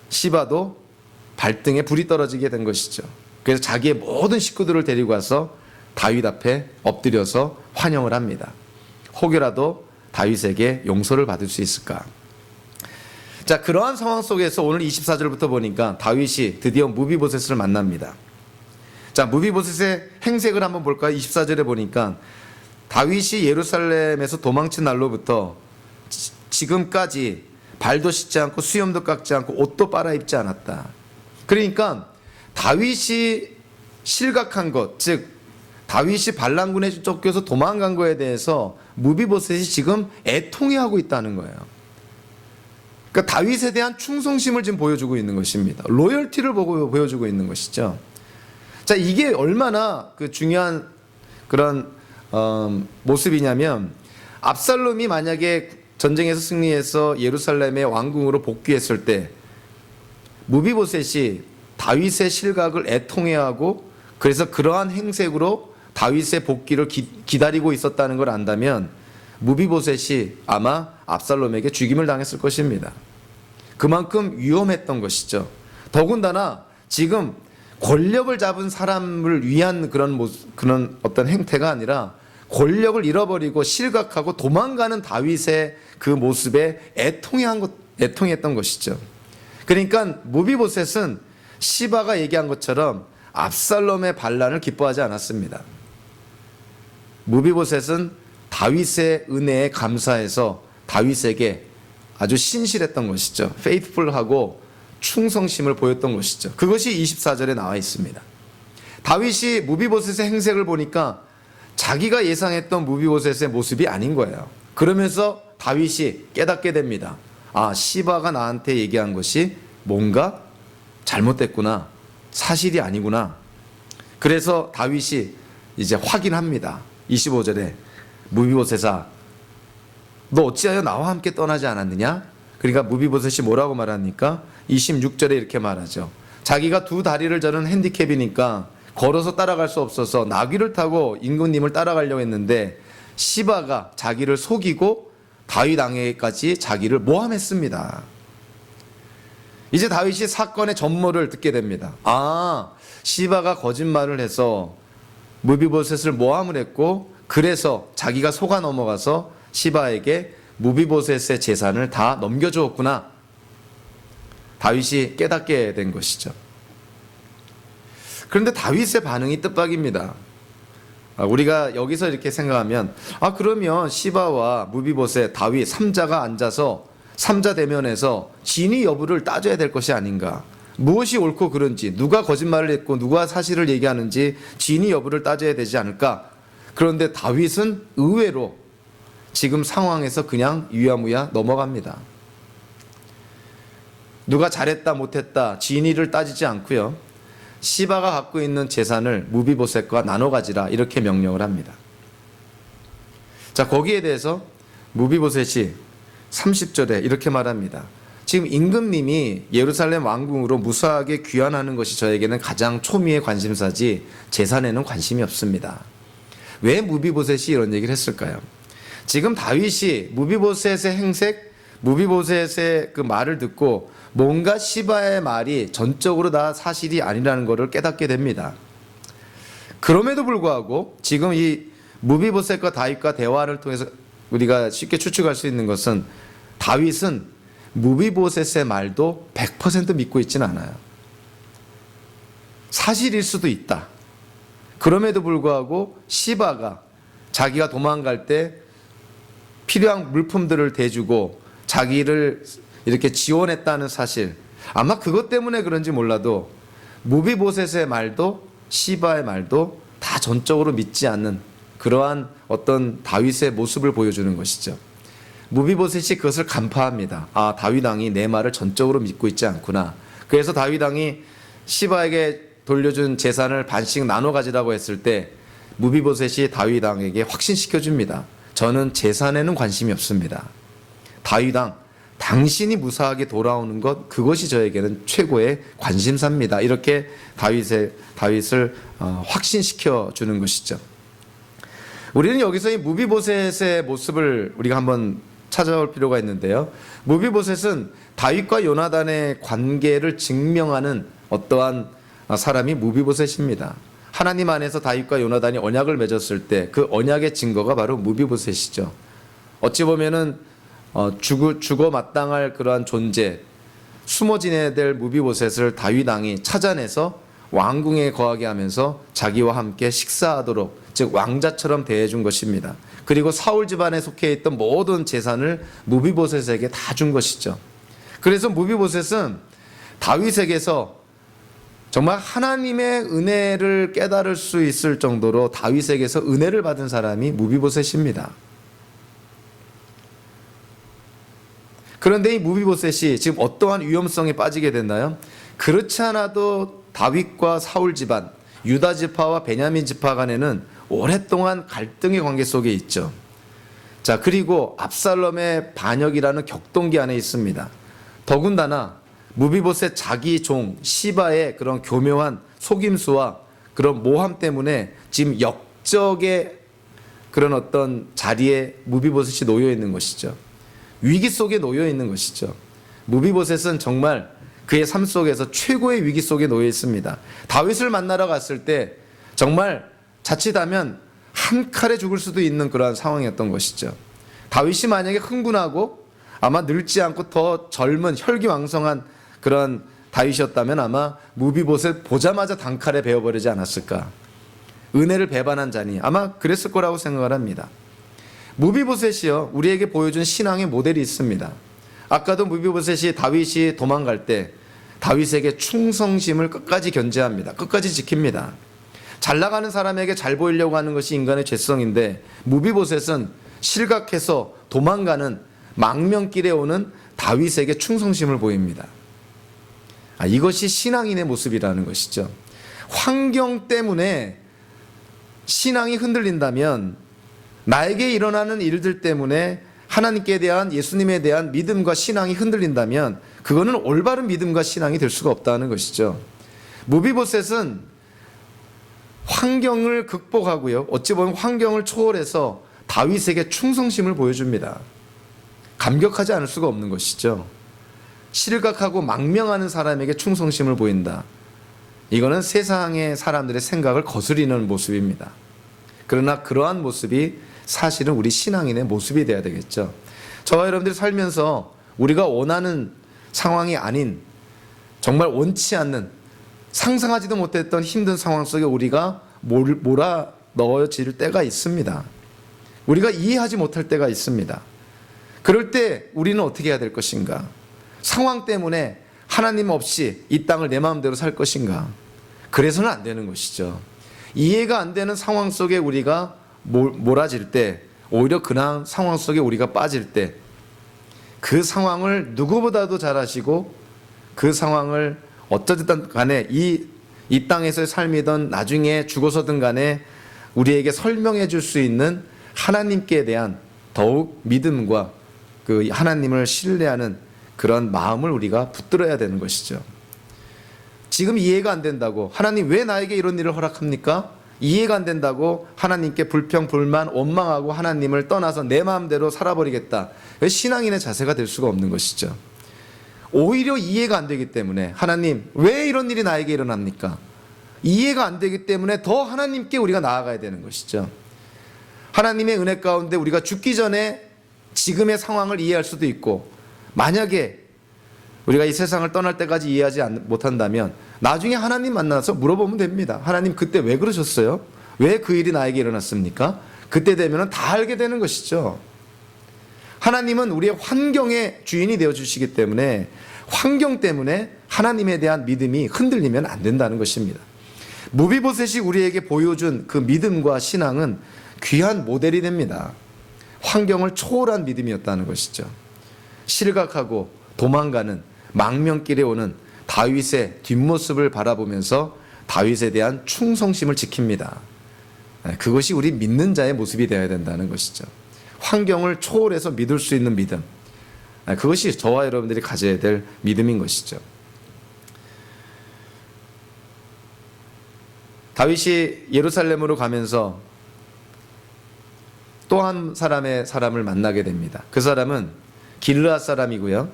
시바도 발등에 불이 떨어지게 된 것이죠. 그래서 자기의 모든 식구들을 데리고 와서 다윗 앞에 엎드려서 환영을 합니다. 혹여라도 다윗에게 용서를 받을 수 있을까? 자, 그러한 상황 속에서 오늘 24절부터 보니까 다윗이 드디어 무비보셋을 만납니다. 자, 무비보셋의 행색을 한번 볼까요? 24절에 보니까 다윗이 예루살렘에서 도망친 날로부터 지금까지 발도 씻지 않고 수염도 깎지 않고 옷도 빨아입지 않았다. 그러니까 다윗이 실각한 것, 즉 다윗이 반란군에 쫓겨서 도망간 거에 대해서 무비보셋이 지금 애통해하고 있다는 거예요. 그러니까 다윗에 대한 충성심을 지금 보여주고 있는 것입니다. 로열티를 보여주고 있는 것이죠. 자, 이게 얼마나 그 중요한 그런 모습이냐면, 압살롬이 만약에 전쟁에서 승리해서 예루살렘의 왕궁으로 복귀했을 때 무비보셋이 다윗의 실각을 애통해하고 그래서 그러한 행색으로 다윗의 복귀를 기다리고 있었다는 걸 안다면 무비보셋이 아마 압살롬에게 죽임을 당했을 것입니다. 그만큼 위험했던 것이죠. 더군다나 지금 권력을 잡은 사람을 위한 그런 어떤 행태가 아니라 권력을 잃어버리고 실각하고 도망가는 다윗의 그 모습에 애통했던 것이죠. 그러니까 무비보셋은 시바가 얘기한 것처럼 압살롬의 반란을 기뻐하지 않았습니다. 무비보셋은 다윗의 은혜에 감사해서 다윗에게 아주 신실했던 것이죠. 페이트풀하고 충성심을 보였던 것이죠. 그것이 24절에 나와 있습니다. 다윗이 무비보셋의 행색을 보니까 자기가 예상했던 무비보셋의 모습이 아닌 거예요. 그러면서 다윗이 깨닫게 됩니다. 아, 시바가 나한테 얘기한 것이 뭔가 잘못됐구나. 사실이 아니구나. 그래서 다윗이 이제 확인합니다. 25절에 무비보셋아 너 어찌하여 나와 함께 떠나지 않았느냐? 그러니까 무비보셋이 뭐라고 말합니까? 26절에 이렇게 말하죠. 자기가 두 다리를 저는 핸디캡이니까 걸어서 따라갈 수 없어서 나귀를 타고 임금님을 따라가려고 했는데 시바가 자기를 속이고 다윗 왕에게까지 자기를 모함했습니다. 이제 다윗이 사건의 전모를 듣게 됩니다. 아, 시바가 거짓말을 해서 무비보셋을 모함을 했고 그래서 자기가 속아 넘어가서 시바에게 무비보셋의 재산을 다 넘겨주었구나. 다윗이 깨닫게 된 것이죠. 그런데 다윗의 반응이 뜻밖입니다. 우리가 여기서 이렇게 생각하면 그러면 시바와 무비보셋, 다윗 3자가 앉아서 3자 대면에서 진위 여부를 따져야 될 것이 아닌가. 무엇이 옳고 그른지, 누가 거짓말을 했고 누가 사실을 얘기하는지 진위 여부를 따져야 되지 않을까. 그런데 다윗은 의외로 지금 상황에서 그냥 유야무야 넘어갑니다. 누가 잘했다 못했다 진위를 따지지 않고요. 시바가 갖고 있는 재산을 무비보셋과 나눠 가지라 이렇게 명령을 합니다. 자, 거기에 대해서 무비보셋이 30절에 이렇게 말합니다. 지금 임금님이 예루살렘 왕궁으로 무사하게 귀환하는 것이 저에게는 가장 초미의 관심사지 재산에는 관심이 없습니다. 왜 무비보셋이 이런 얘기를 했을까요? 지금 다윗이 무비보셋의 행색, 무비보셋의 그 말을 듣고 뭔가 시바의 말이 전적으로 다 사실이 아니라는 것을 깨닫게 됩니다. 그럼에도 불구하고 지금 이 무비보셋과 다윗과 대화를 통해서 우리가 쉽게 추측할 수 있는 것은 다윗은 무비보셋의 말도 100% 믿고 있지는 않아요. 사실일 수도 있다. 그럼에도 불구하고 시바가 자기가 도망갈 때 필요한 물품들을 대주고 자기를 이렇게 지원했다는 사실, 아마 그것 때문에 그런지 몰라도 무비보셋의 말도 시바의 말도 다 전적으로 믿지 않는 그러한 어떤 다윗의 모습을 보여주는 것이죠. 무비보셋이 그것을 간파합니다. 아, 다윗 왕이 내 말을 전적으로 믿고 있지 않구나. 그래서 다윗 왕이 시바에게 돌려준 재산을 반씩 나눠 가지라고 했을 때 무비보셋이 다윗 왕에게 확신시켜 줍니다. 저는 재산에는 관심이 없습니다. 다윗 왕, 당신이 무사하게 돌아오는 것, 그것이 저에게는 최고의 관심사입니다. 이렇게 다윗을 확신시켜 주는 것이죠. 우리는 여기서 이 무비보셋의 모습을 우리가 한번 찾아올 필요가 있는데요. 무비보셋은 다윗과 요나단의 관계를 증명하는 어떠한 사람이 무비보셋입니다. 하나님 안에서 다윗과 요나단이 언약을 맺었을 때 그 언약의 증거가 바로 무비보셋이죠. 어찌 보면은 죽어 마땅할 그러한 존재, 숨어 지내야 될 무비보셋을 다윗 왕이 찾아내서 왕궁에 거하게 하면서 자기와 함께 식사하도록, 즉 왕자처럼 대해준 것입니다. 그리고 사울 집안에 속해 있던 모든 재산을 무비보셋에게 다 준 것이죠. 그래서 무비보셋은 다윗에게서 정말 하나님의 은혜를 깨달을 수 있을 정도로 다윗에게서 은혜를 받은 사람이 무비보셋입니다. 그런데 이 무비보셋이 지금 어떠한 위험성에 빠지게 됐나요? 그렇지 않아도 다윗과 사울 집안, 유다 지파와 베냐민 지파 간에는 오랫동안 갈등의 관계 속에 있죠. 자, 그리고 압살롬의 반역이라는 격동기 안에 있습니다. 더군다나 무비보셋 자기 종 시바의 그런 교묘한 속임수와 그런 모함 때문에 지금 역적의 그런 어떤 자리에 무비보셋이 놓여 있는 것이죠. 위기 속에 놓여 있는 것이죠. 무비보셋은 정말 그의 삶 속에서 최고의 위기 속에 놓여 있습니다. 다윗을 만나러 갔을 때 정말 자칫하면 한 칼에 죽을 수도 있는 그러한 상황이었던 것이죠. 다윗이 만약에 흥분하고 아마 늙지 않고 더 젊은 혈기왕성한 그런 다윗이었다면 아마 무비보셋 보자마자 단칼에 베어버리지 않았을까. 은혜를 배반한 자니 아마 그랬을 거라고 생각을 합니다. 무비보셋이요, 우리에게 보여준 신앙의 모델이 있습니다. 아까도 무비보셋이 다윗이 도망갈 때 다윗에게 충성심을 끝까지 견제합니다. 끝까지 지킵니다. 잘 나가는 사람에게 잘 보이려고 하는 것이 인간의 죄성인데 무비보셋은 실각해서 도망가는 망명길에 오는 다윗에게 충성심을 보입니다. 이것이 신앙인의 모습이라는 것이죠. 환경 때문에 신앙이 흔들린다면, 나에게 일어나는 일들 때문에 하나님께 대한, 예수님에 대한 믿음과 신앙이 흔들린다면 그거는 올바른 믿음과 신앙이 될 수가 없다는 것이죠. 무비보셋은 환경을 극복하고요, 어찌 보면 환경을 초월해서 다윗에게 충성심을 보여줍니다. 감격하지 않을 수가 없는 것이죠. 실각하고 망명하는 사람에게 충성심을 보인다. 이거는 세상의 사람들의 생각을 거스리는 모습입니다. 그러나 그러한 모습이 사실은 우리 신앙인의 모습이 되어야 되겠죠. 저와 여러분들이 살면서 우리가 원하는 상황이 아닌, 정말 원치 않는, 상상하지도 못했던 힘든 상황 속에 우리가 몰아 넣어질 때가 있습니다. 우리가 이해하지 못할 때가 있습니다. 그럴 때 우리는 어떻게 해야 될 것인가? 상황 때문에 하나님 없이 이 땅을 내 마음대로 살 것인가? 그래서는 안 되는 것이죠. 이해가 안 되는 상황 속에 우리가 몰아질 때, 오히려 그냥 상황 속에 우리가 빠질 때, 그 상황을 누구보다도 잘 아시고 그 상황을 어쩌든 간에 이 땅에서의 삶이든 나중에 죽어서든 간에 우리에게 설명해 줄 수 있는 하나님께 대한 더욱 믿음과 그 하나님을 신뢰하는 그런 마음을 우리가 붙들어야 되는 것이죠. 지금 이해가 안 된다고, 하나님 왜 나에게 이런 일을 허락합니까? 이해가 안 된다고 하나님께 불평, 불만, 원망하고 하나님을 떠나서 내 마음대로 살아버리겠다. 신앙인의 자세가 될 수가 없는 것이죠. 오히려 이해가 안 되기 때문에, 하나님 왜 이런 일이 나에게 일어납니까? 이해가 안 되기 때문에 더 하나님께 우리가 나아가야 되는 것이죠. 하나님의 은혜 가운데 우리가 죽기 전에 지금의 상황을 이해할 수도 있고, 만약에 우리가 이 세상을 떠날 때까지 이해하지 못한다면 나중에 하나님 만나서 물어보면 됩니다. 하나님 그때 왜 그러셨어요? 왜 그 일이 나에게 일어났습니까? 그때 되면 다 알게 되는 것이죠. 하나님은 우리의 환경의 주인이 되어주시기 때문에 환경 때문에 하나님에 대한 믿음이 흔들리면 안 된다는 것입니다. 무비보셋이 우리에게 보여준 그 믿음과 신앙은 귀한 모델이 됩니다. 환경을 초월한 믿음이었다는 것이죠. 실각하고 도망가는, 망명길에 오는 다윗의 뒷모습을 바라보면서 다윗에 대한 충성심을 지킵니다. 그것이 우리 믿는 자의 모습이 되어야 된다는 것이죠. 환경을 초월해서 믿을 수 있는 믿음, 그것이 저와 여러분들이 가져야 될 믿음인 것이죠. 다윗이 예루살렘으로 가면서 또 한 사람을 만나게 됩니다. 그 사람은 길르앗 사람이고요,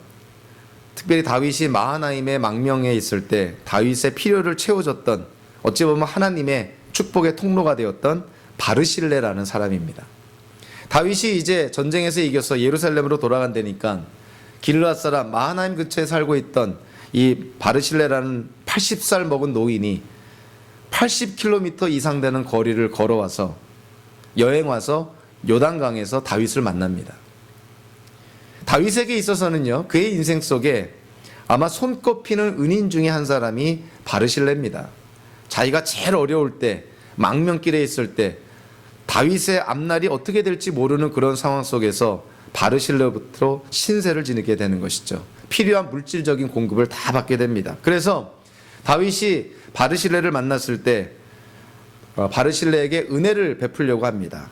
특별히 다윗이 마하나임의 망명에 있을 때 다윗의 필요를 채워줬던, 어찌 보면 하나님의 축복의 통로가 되었던 바르실레라는 사람입니다. 다윗이 이제 전쟁에서 이겨서 예루살렘으로 돌아간다니까 길르앗 사람, 마하나임 근처에 살고 있던 이 바르실레라는 80살 먹은 노인이 80km 이상 되는 거리를 걸어와서, 여행 와서 요단강에서 다윗을 만납니다. 다윗에게 있어서는요, 그의 인생 속에 아마 손꼽히는 은인 중에 한 사람이 바르실레입니다. 자기가 제일 어려울 때, 망명길에 있을 때, 다윗의 앞날이 어떻게 될지 모르는 그런 상황 속에서 바르실레부터 신세를 지니게 되는 것이죠. 필요한 물질적인 공급을 다 받게 됩니다. 그래서 다윗이 바르실레를 만났을 때 바르실레에게 은혜를 베풀려고 합니다.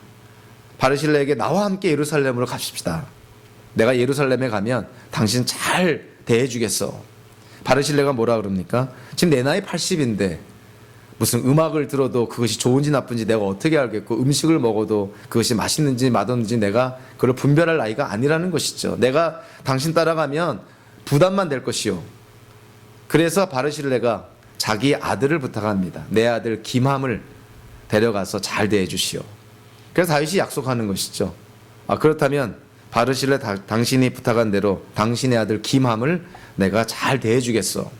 바르실레에게 나와 함께 예루살렘으로 갑시다. 내가 예루살렘에 가면 당신 잘 대해주겠어. 바르실레가 뭐라 그럽니까? 지금 내 나이 80인데 무슨 음악을 들어도 그것이 좋은지 나쁜지 내가 어떻게 알겠고, 음식을 먹어도 그것이 맛있는지 맛없는지 내가 그걸 분별할 나이가 아니라는 것이죠. 내가 당신 따라가면 부담만 될 것이요. 그래서 바르실레가 자기 아들을 부탁합니다. 내 아들 김함을 데려가서 잘 대해주시오. 그래서 다윗이 약속하는 것이죠. 그렇다면 바르실레, 당신이 부탁한 대로 당신의 아들 김함을 내가 잘 대해주겠어.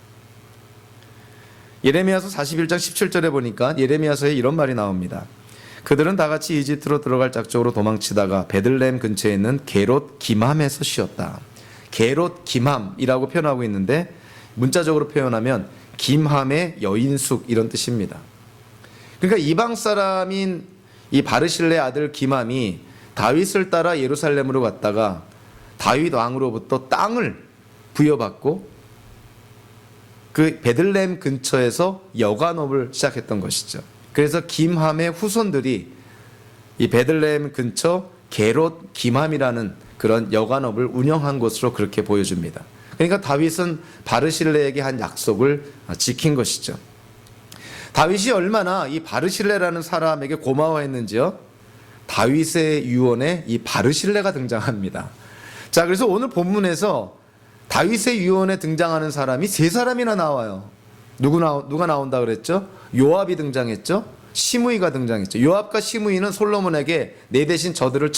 예레미야서 41장 17절에 보니까 예레미야서에 이런 말이 나옵니다. 그들은 다 같이 이집트로 들어갈 작정으로 도망치다가 베들레헴 근처에 있는 게롯 김함에서 쉬었다. 게롯 김함이라고 표현하고 있는데, 문자적으로 표현하면 김함의 여인숙, 이런 뜻입니다. 그러니까 이방 사람인 이 바르실레 아들 김함이 다윗을 따라 예루살렘으로 갔다가 다윗 왕으로부터 땅을 부여받고 그 베들레헴 근처에서 여관업을 시작했던 것이죠. 그래서 김함의 후손들이 이 베들레헴 근처 게롯 김함이라는 그런 여관업을 운영한 것으로 그렇게 보여줍니다. 그러니까 다윗은 바르실레에게 한 약속을 지킨 것이죠. 다윗이 얼마나 이 바르실레라는 사람에게 고마워했는지요. 다윗의 유언에 이 바르실레가 등장합니다. 자, 그래서 오늘 본문에서 다윗의 유언에 등장하는 사람이 세 사람이나 나와요. 누가 나온다 그랬죠? 요압이 등장했죠. 시므이가 등장했죠. 요압과 시므이는 솔로몬에게 내 대신 저들을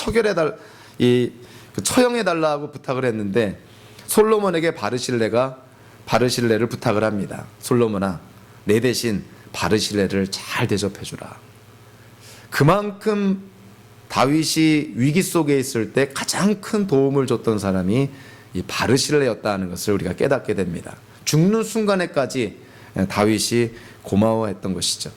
처형해달라고 부탁을 했는데 솔로몬에게 바르실레를 부탁을 합니다. 솔로몬아, 내 대신 바르실레를 잘 대접해주라. 그만큼 다윗이 위기 속에 있을 때 가장 큰 도움을 줬던 사람이 이 바르실레였다는 것을 우리가 깨닫게 됩니다. 죽는 순간에까지 다윗이 고마워했던 것이죠.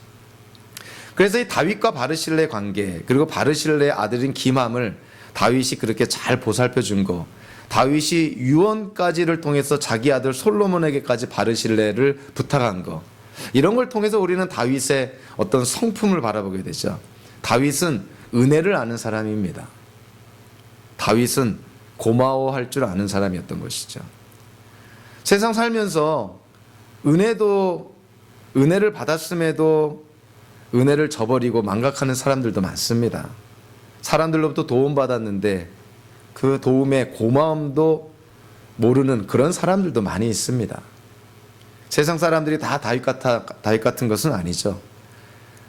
그래서 이 다윗과 바르실레의 관계, 그리고 바르실레의 아들인 김함을 다윗이 그렇게 잘 보살펴 준 거, 다윗이 유언까지를 통해서 자기 아들 솔로몬에게까지 바르실레를 부탁한 거, 이런 걸 통해서 우리는 다윗의 어떤 성품을 바라보게 되죠. 다윗은 은혜를 아는 사람입니다. 다윗은 고마워할 줄 아는 사람이었던 것이죠. 세상 살면서 은혜를 받았음에도 은혜를 저버리고 망각하는 사람들도 많습니다. 사람들로부터 도움받았는데 그 도움의 고마움도 모르는 그런 사람들도 많이 있습니다. 세상 사람들이 다 다윗 같은 것은 아니죠.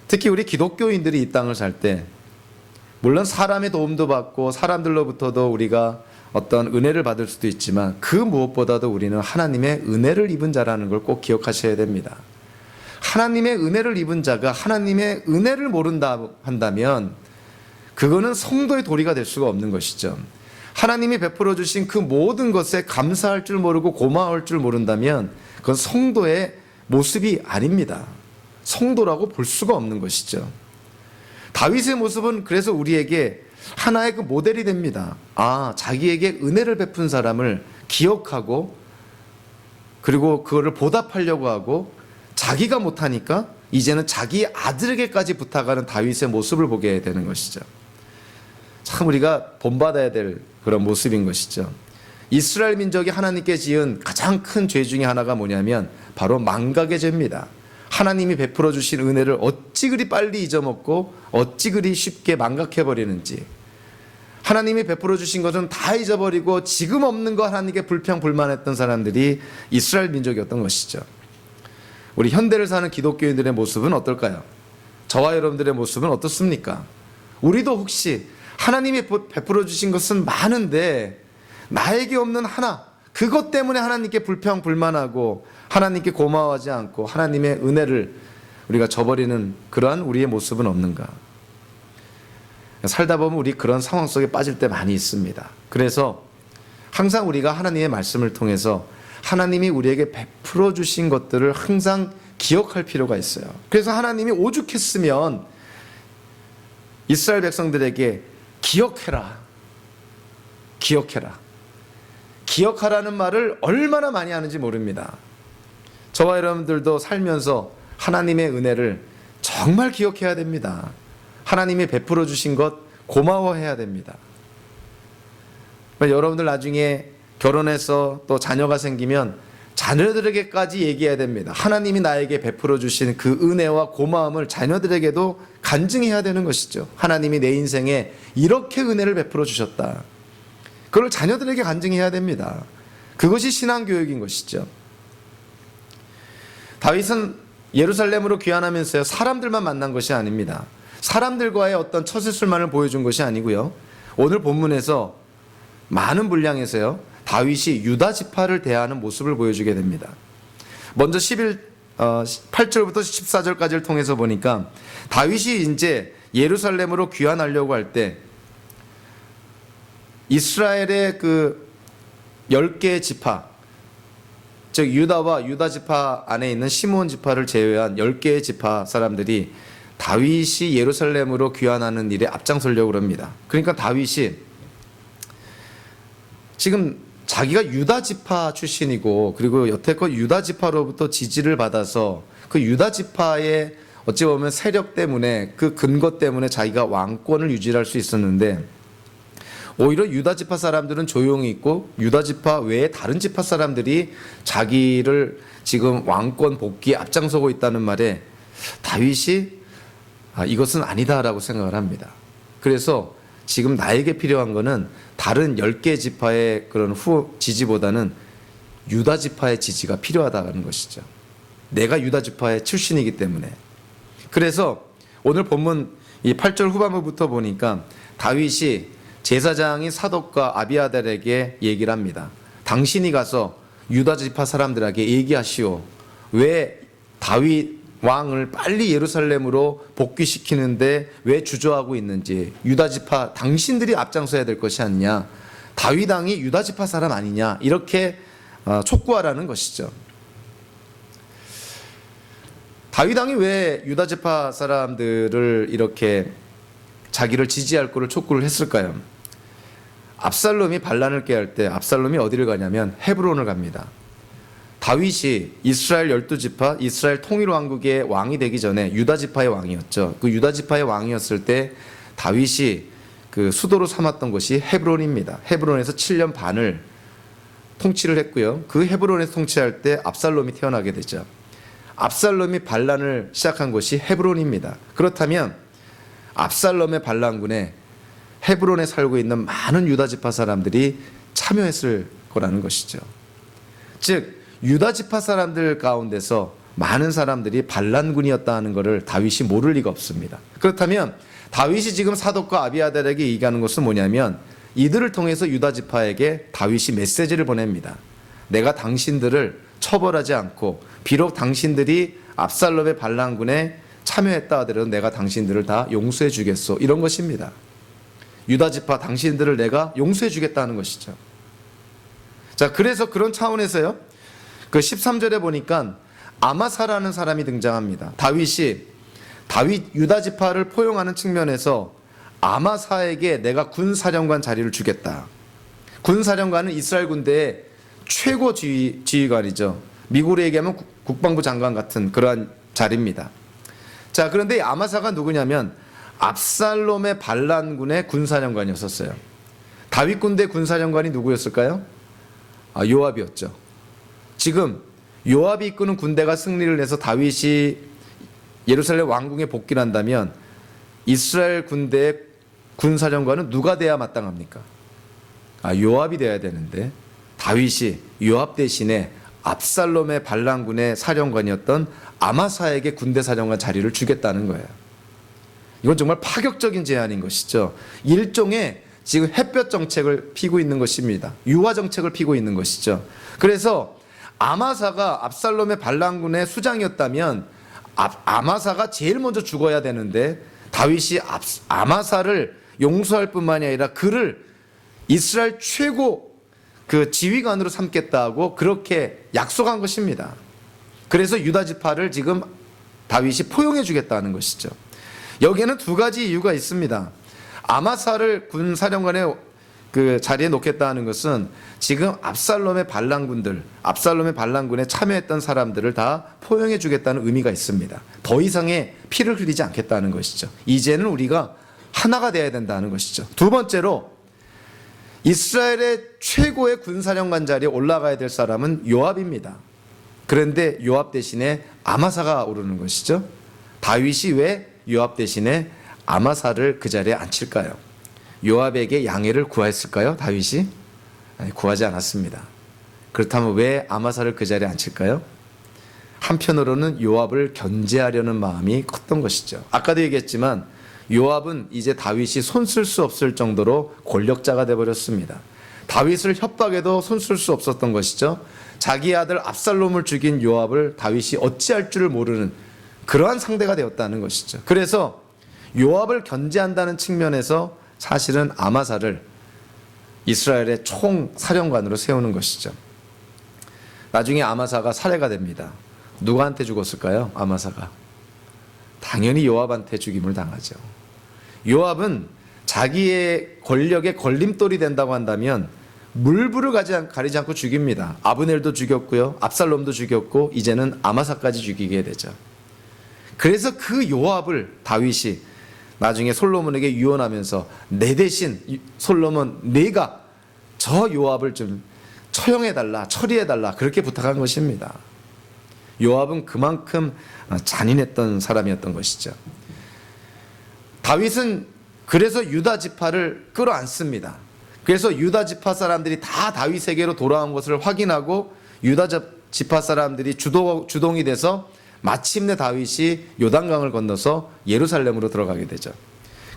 특히 우리 기독교인들이 이 땅을 살 때 물론 사람의 도움도 받고 사람들로부터도 우리가 어떤 은혜를 받을 수도 있지만 그 무엇보다도 우리는 하나님의 은혜를 입은 자라는 걸 꼭 기억하셔야 됩니다. 하나님의 은혜를 입은 자가 하나님의 은혜를 모른다 한다면 그거는 성도의 도리가 될 수가 없는 것이죠. 하나님이 베풀어 주신 그 모든 것에 감사할 줄 모르고 고마울 줄 모른다면 그건 성도의 모습이 아닙니다. 성도라고 볼 수가 없는 것이죠. 다윗의 모습은 그래서 우리에게 하나의 그 모델이 됩니다. 자기에게 은혜를 베푼 사람을 기억하고 그리고 그거를 보답하려고 하고 자기가 못하니까 이제는 자기 아들에게까지 부탁하는 다윗의 모습을 보게 되는 것이죠. 참 우리가 본받아야 될 그런 모습인 것이죠. 이스라엘 민족이 하나님께 지은 가장 큰 죄 중에 하나가 뭐냐면 바로 망각의 죄입니다. 하나님이 베풀어 주신 은혜를 어찌 그리 빨리 잊어먹고 어찌 그리 쉽게 망각해버리는지, 하나님이 베풀어 주신 것은 다 잊어버리고 지금 없는 거 하나님께 불평불만했던 사람들이 이스라엘 민족이었던 것이죠. 우리 현대를 사는 기독교인들의 모습은 어떨까요? 저와 여러분들의 모습은 어떻습니까? 우리도 혹시 하나님이 베풀어 주신 것은 많은데 나에게 없는 하나, 그것 때문에 하나님께 불평불만하고 하나님께 고마워하지 않고 하나님의 은혜를 우리가 저버리는 그러한 우리의 모습은 없는가? 살다 보면 우리 그런 상황 속에 빠질 때 많이 있습니다. 그래서 항상 우리가 하나님의 말씀을 통해서 하나님이 우리에게 베풀어 주신 것들을 항상 기억할 필요가 있어요. 그래서 하나님이 오죽했으면 이스라엘 백성들에게 기억해라. 기억하라는 말을 얼마나 많이 하는지 모릅니다. 저와 여러분들도 살면서 하나님의 은혜를 정말 기억해야 됩니다. 하나님이 베풀어 주신 것 고마워해야 됩니다. 여러분들 나중에 결혼해서 또 자녀가 생기면 자녀들에게까지 얘기해야 됩니다. 하나님이 나에게 베풀어 주신 그 은혜와 고마움을 자녀들에게도 간증해야 되는 것이죠. 하나님이 내 인생에 이렇게 은혜를 베풀어 주셨다. 그걸 자녀들에게 간증해야 됩니다. 그것이 신앙교육인 것이죠. 다윗은 예루살렘으로 귀환하면서 사람들만 만난 것이 아닙니다. 사람들과의 어떤 처세술만을 보여준 것이 아니고요. 오늘 본문에서 많은 분량에서요, 다윗이 유다 지파를 대하는 모습을 보여주게 됩니다. 먼저 8절부터 14절까지를 통해서 보니까 다윗이 이제 예루살렘으로 귀환하려고 할 때 이스라엘의 그 10개의 지파, 즉 유다와 유다 지파 안에 있는 시므온 지파를 제외한 10개의 지파 사람들이 다윗이 예루살렘으로 귀환하는 일에 앞장서려고 합니다. 그러니까 다윗이 지금 자기가 유다 지파 출신이고 그리고 여태껏 유다 지파로부터 지지를 받아서 그 유다 지파의 어찌 보면 세력 때문에 그 근거 때문에 자기가 왕권을 유지할 수 있었는데 오히려 유다 지파 사람들은 조용히 있고 유다 지파 외에 다른 지파 사람들이 자기를 지금 왕권 복귀에 앞장서고 있다는 말에 다윗이 이것은 아니다라고 생각을 합니다. 그래서 지금 나에게 필요한 거는 다른 10개 지파의 그런 지지보다는 유다 지파의 지지가 필요하다는 것이죠. 내가 유다 지파의 출신이기 때문에. 그래서 오늘 본문 이 8절 후반부부터 보니까 다윗이 제사장인 사독과 아비아달에게 얘기를 합니다. 당신이 가서 유다 지파 사람들에게 얘기하시오. 왜 다윗 왕을 빨리 예루살렘으로 복귀시키는데 왜 주저하고 있는지, 유다 지파 당신들이 앞장서야 될 것이 아니냐, 다윗 왕이 유다 지파 사람 아니냐, 이렇게 촉구하라는 것이죠. 다윗 왕이 왜 유다 지파 사람들을 이렇게 자기를 지지할 거를 촉구를 했을까요? 압살롬이 반란을 깨할 때 압살롬이 어디를 가냐면 헤브론을 갑니다. 다윗이 이스라엘 12지파 이스라엘 통일왕국의 왕이 되기 전에 유다 지파의 왕이었죠. 그 유다 지파의 왕이었을 때 다윗이 그 수도로 삼았던 것이 헤브론입니다. 헤브론에서 7년 반을 통치를 했고요. 그 헤브론에서 통치할 때 압살롬이 태어나게 되죠. 압살롬이 반란을 시작한 것이 헤브론입니다. 그렇다면 압살롬의 반란군에 헤브론에 살고 있는 많은 유다 지파 사람들이 참여했을 거라는 것이죠. 즉 유다 지파 사람들 가운데서 많은 사람들이 반란군이었다 하는 것을 다윗이 모를 리가 없습니다. 그렇다면 다윗이 지금 사독과 아비아달에게 얘기하는 것은 뭐냐면 이들을 통해서 유다 지파에게 다윗이 메시지를 보냅니다. 내가 당신들을 처벌하지 않고 비록 당신들이 압살롬의 반란군에 참여했다 하더라도 내가 당신들을 다 용서해 주겠소, 이런 것입니다. 유다 지파 당신들을 내가 용서해 주겠다는 것이죠. 자, 그래서 그런 차원에서요, 그 13절에 보니까 아마사라는 사람이 등장합니다. 다윗 유다 지파를 포용하는 측면에서 아마사에게 내가 군사령관 자리를 주겠다. 군사령관은 이스라엘 군대의 최고 지휘관이죠. 미국으로 얘기하면 국방부 장관 같은 그러한 자리입니다. 자, 그런데 이 아마사가 누구냐면 압살롬의 반란군의 군사령관이었었어요. 다윗 군대 군사령관이 누구였을까요? 요압이었죠. 지금 요압이 이끄는 군대가 승리를 해서 다윗이 예루살렘 왕궁에 복귀를 한다면 이스라엘 군대의 군사령관은 누가 돼야 마땅합니까? 요압이 돼야 되는데 다윗이 요압 대신에 압살롬의 반란군의 사령관이었던 아마사에게 군대 사령관 자리를 주겠다는 거예요. 이건 정말 파격적인 제안인 것이죠. 일종의 지금 햇볕 정책을 피고 있는 것입니다. 유화 정책을 피고 있는 것이죠. 그래서 아마사가 압살롬의 반란군의 수장이었다면 아마사가 제일 먼저 죽어야 되는데 다윗이 아마사를 용서할 뿐만이 아니라 그를 이스라엘 최고 그 지휘관으로 삼겠다고 그렇게 약속한 것입니다. 그래서 유다 지파를 지금 다윗이 포용해 주겠다는 것이죠. 여기에는 두 가지 이유가 있습니다. 아마사를 군사령관의 그 자리에 놓겠다는 것은 지금 압살롬의 반란군에 참여했던 사람들을 다 포용해 주겠다는 의미가 있습니다. 더 이상의 피를 흘리지 않겠다는 것이죠. 이제는 우리가 하나가 되어야 된다는 것이죠. 두 번째로 이스라엘의 최고의 군사령관 자리에 올라가야 될 사람은 요압입니다. 그런데 요압 대신에 아마사가 오르는 것이죠. 다윗이 왜 요압 대신에 아마사를 그 자리에 앉힐까요? 요압에게 양해를 구했을까요? 다윗이? 아니, 구하지 않았습니다. 그렇다면 왜 아마사를 그 자리에 앉힐까요? 한편으로는 요압을 견제하려는 마음이 컸던 것이죠. 아까도 얘기했지만 요압은 이제 다윗이 손쓸 수 없을 정도로 권력자가 되어버렸습니다. 다윗을 협박해도 손쓸 수 없었던 것이죠. 자기 아들 압살롬을 죽인 요압을 다윗이 어찌할 줄을 모르는 그러한 상대가 되었다는 것이죠. 그래서 요압을 견제한다는 측면에서 사실은 아마사를 이스라엘의 총사령관으로 세우는 것이죠. 나중에 아마사가 살해가 됩니다. 누구한테 죽었을까요? 아마사가 당연히 요압한테 죽임을 당하죠. 요압은 자기의 권력의 걸림돌이 된다고 한다면 물불을 가리지 않고 죽입니다. 아브넬도 죽였고요. 압살롬도 죽였고 이제는 아마사까지 죽이게 되죠. 그래서 그 요압을 다윗이 나중에 솔로몬에게 유언하면서 내 대신 솔로몬 네가 저 요압을 좀 처형해달라, 처리해달라 그렇게 부탁한 것입니다. 요압은 그만큼 잔인했던 사람이었던 것이죠. 다윗은 그래서 유다 지파를 끌어안습니다. 그래서 유다 지파 사람들이 다 다윗에게로 돌아온 것을 확인하고 유다 지파 사람들이 주동이 돼서 마침내 다윗이 요단강을 건너서 예루살렘으로 들어가게 되죠.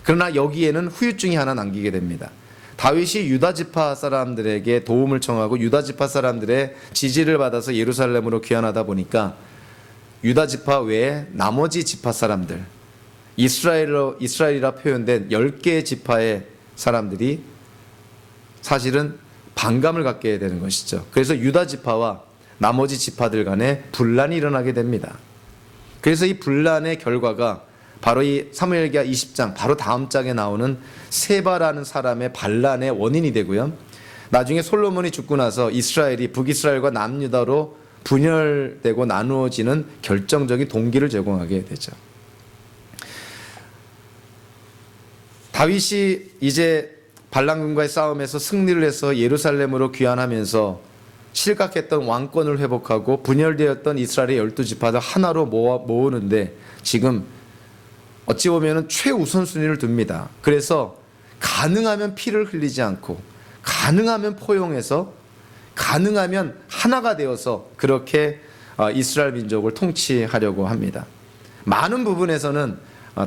그러나 여기에는 후유증이 하나 남기게 됩니다. 다윗이 유다 지파 사람들에게 도움을 청하고 유다 지파 사람들의 지지를 받아서 예루살렘으로 귀환하다 보니까 유다 지파 외에 나머지 지파 사람들, 이스라엘이라 표현된 10개의 지파의 사람들이 사실은 반감을 갖게 되는 것이죠. 그래서 유다 지파와 나머지 지파들 간에 분란이 일어나게 됩니다. 그래서 이 분란의 결과가 바로 이 사무엘기하 20장 바로 다음 장에 나오는 세바라는 사람의 반란의 원인이 되고요. 나중에 솔로몬이 죽고 나서 이스라엘이 북이스라엘과 남유다로 분열되고 나누어지는 결정적인 동기를 제공하게 되죠. 다윗이 이제 발람군과의 싸움에서 승리를 해서 예루살렘으로 귀환하면서 실각했던 왕권을 회복하고 분열되었던 이스라엘의 12지파를 하나로 모으는데 지금 어찌 보면 최우선순위를 둡니다. 그래서 가능하면 피를 흘리지 않고 가능하면 포용해서 가능하면 하나가 되어서 그렇게 이스라엘 민족을 통치하려고 합니다. 많은 부분에서는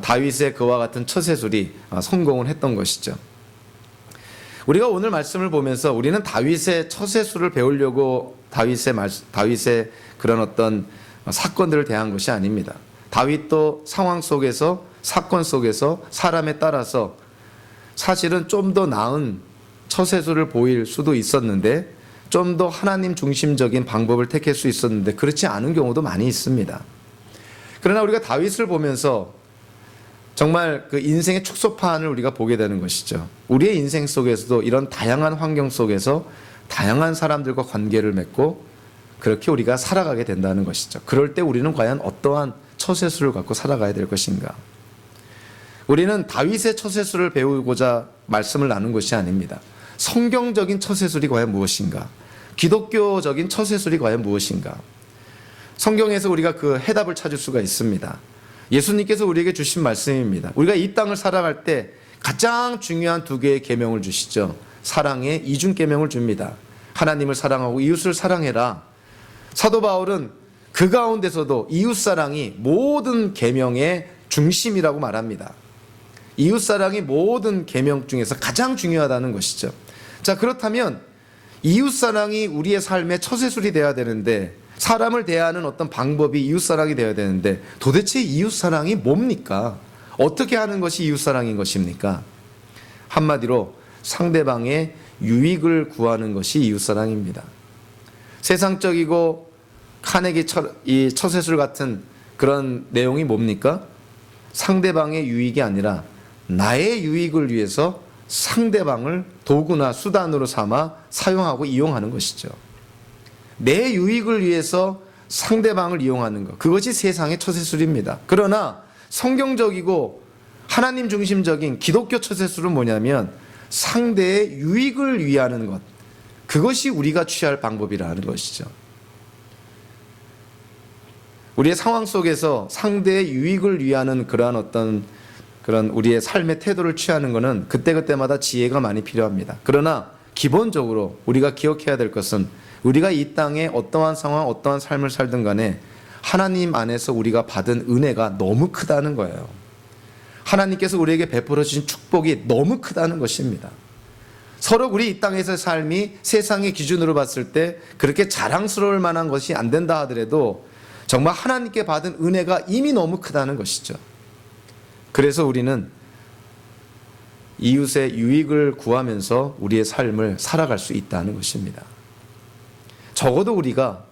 다윗의 그와 같은 처세술이 성공을 했던 것이죠. 우리가 오늘 말씀을 보면서 우리는 다윗의 처세술을 배우려고 다윗의 그런 어떤 사건들을 대한 것이 아닙니다. 다윗도 상황 속에서 사건 속에서 사람에 따라서 사실은 좀 더 나은 처세술을 보일 수도 있었는데 좀 더 하나님 중심적인 방법을 택할 수 있었는데 그렇지 않은 경우도 많이 있습니다. 그러나 우리가 다윗을 보면서 정말 그 인생의 축소판을 우리가 보게 되는 것이죠. 우리의 인생 속에서도 이런 다양한 환경 속에서 다양한 사람들과 관계를 맺고 그렇게 우리가 살아가게 된다는 것이죠. 그럴 때 우리는 과연 어떠한 처세술을 갖고 살아가야 될 것인가? 우리는 다윗의 처세술을 배우고자 말씀을 나눈 것이 아닙니다. 성경적인 처세술이 과연 무엇인가? 기독교적인 처세술이 과연 무엇인가? 성경에서 우리가 그 해답을 찾을 수가 있습니다. 예수님께서 우리에게 주신 말씀입니다. 우리가 이 땅을 살아갈 때 가장 중요한 2개의 계명을 주시죠. 사랑의 이중 계명을 줍니다. 하나님을 사랑하고 이웃을 사랑해라. 사도 바울은 그 가운데서도 이웃사랑이 모든 계명의 중심이라고 말합니다. 이웃사랑이 모든 계명 중에서 가장 중요하다는 것이죠. 자, 그렇다면 이웃사랑이 우리의 삶의 처세술이 되어야 되는데 사람을 대하는 어떤 방법이 이웃사랑이 되어야 되는데 도대체 이웃사랑이 뭡니까? 어떻게 하는 것이 이웃사랑인 것입니까? 한마디로 상대방의 유익을 구하는 것이 이웃사랑입니다. 세상적이고 카네기 이 처세술 같은 그런 내용이 뭡니까? 상대방의 유익이 아니라 나의 유익을 위해서 상대방을 도구나 수단으로 삼아 사용하고 이용하는 것이죠. 내 유익을 위해서 상대방을 이용하는 것, 그것이 세상의 처세술입니다. 그러나 성경적이고 하나님 중심적인 기독교 처세술은 뭐냐면 상대의 유익을 위하는 것, 그것이 우리가 취할 방법이라는 것이죠. 우리의 상황 속에서 상대의 유익을 위하는 그런 우리의 삶의 태도를 취하는 것은 그때그때마다 지혜가 많이 필요합니다. 그러나 기본적으로 우리가 기억해야 될 것은 우리가 이 땅에 어떠한 상황, 어떠한 삶을 살든 간에 하나님 안에서 우리가 받은 은혜가 너무 크다는 거예요. 하나님께서 우리에게 베풀어 주신 축복이 너무 크다는 것입니다. 서로 우리 이 땅에서의 삶이 세상의 기준으로 봤을 때 그렇게 자랑스러울 만한 것이 안 된다 하더라도 정말 하나님께 받은 은혜가 이미 너무 크다는 것이죠. 그래서 우리는 이웃의 유익을 구하면서 우리의 삶을 살아갈 수 있다는 것입니다. 적어도 우리가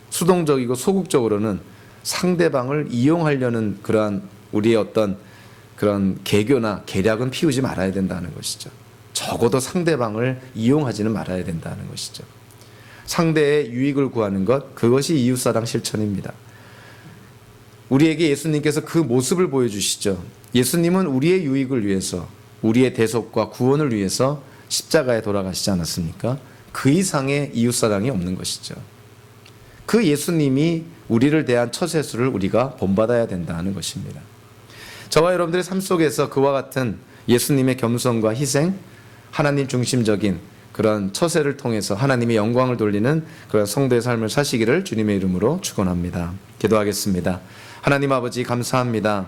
수동적이고 소극적으로는 상대방을 이용하려는 그러한 우리의 어떤 그런 계교나 계략은 피우지 말아야 된다는 것이죠. 적어도 상대방을 이용하지는 말아야 된다는 것이죠. 상대의 유익을 구하는 것, 그것이 이웃사랑 실천입니다. 우리에게 예수님께서 그 모습을 보여주시죠. 예수님은 우리의 유익을 위해서, 우리의 대속과 구원을 위해서 십자가에 돌아가시지 않았습니까? 그 이상의 이웃사랑이 없는 것이죠. 그 예수님이 우리를 대한 처세술을 우리가 본받아야 된다는 것입니다. 저와 여러분들의 삶 속에서 그와 같은 예수님의 겸손과 희생, 하나님 중심적인 그런 처세를 통해서 하나님의 영광을 돌리는 그런 성도의 삶을 사시기를 주님의 이름으로 축원합니다. 기도하겠습니다. 하나님 아버지 감사합니다.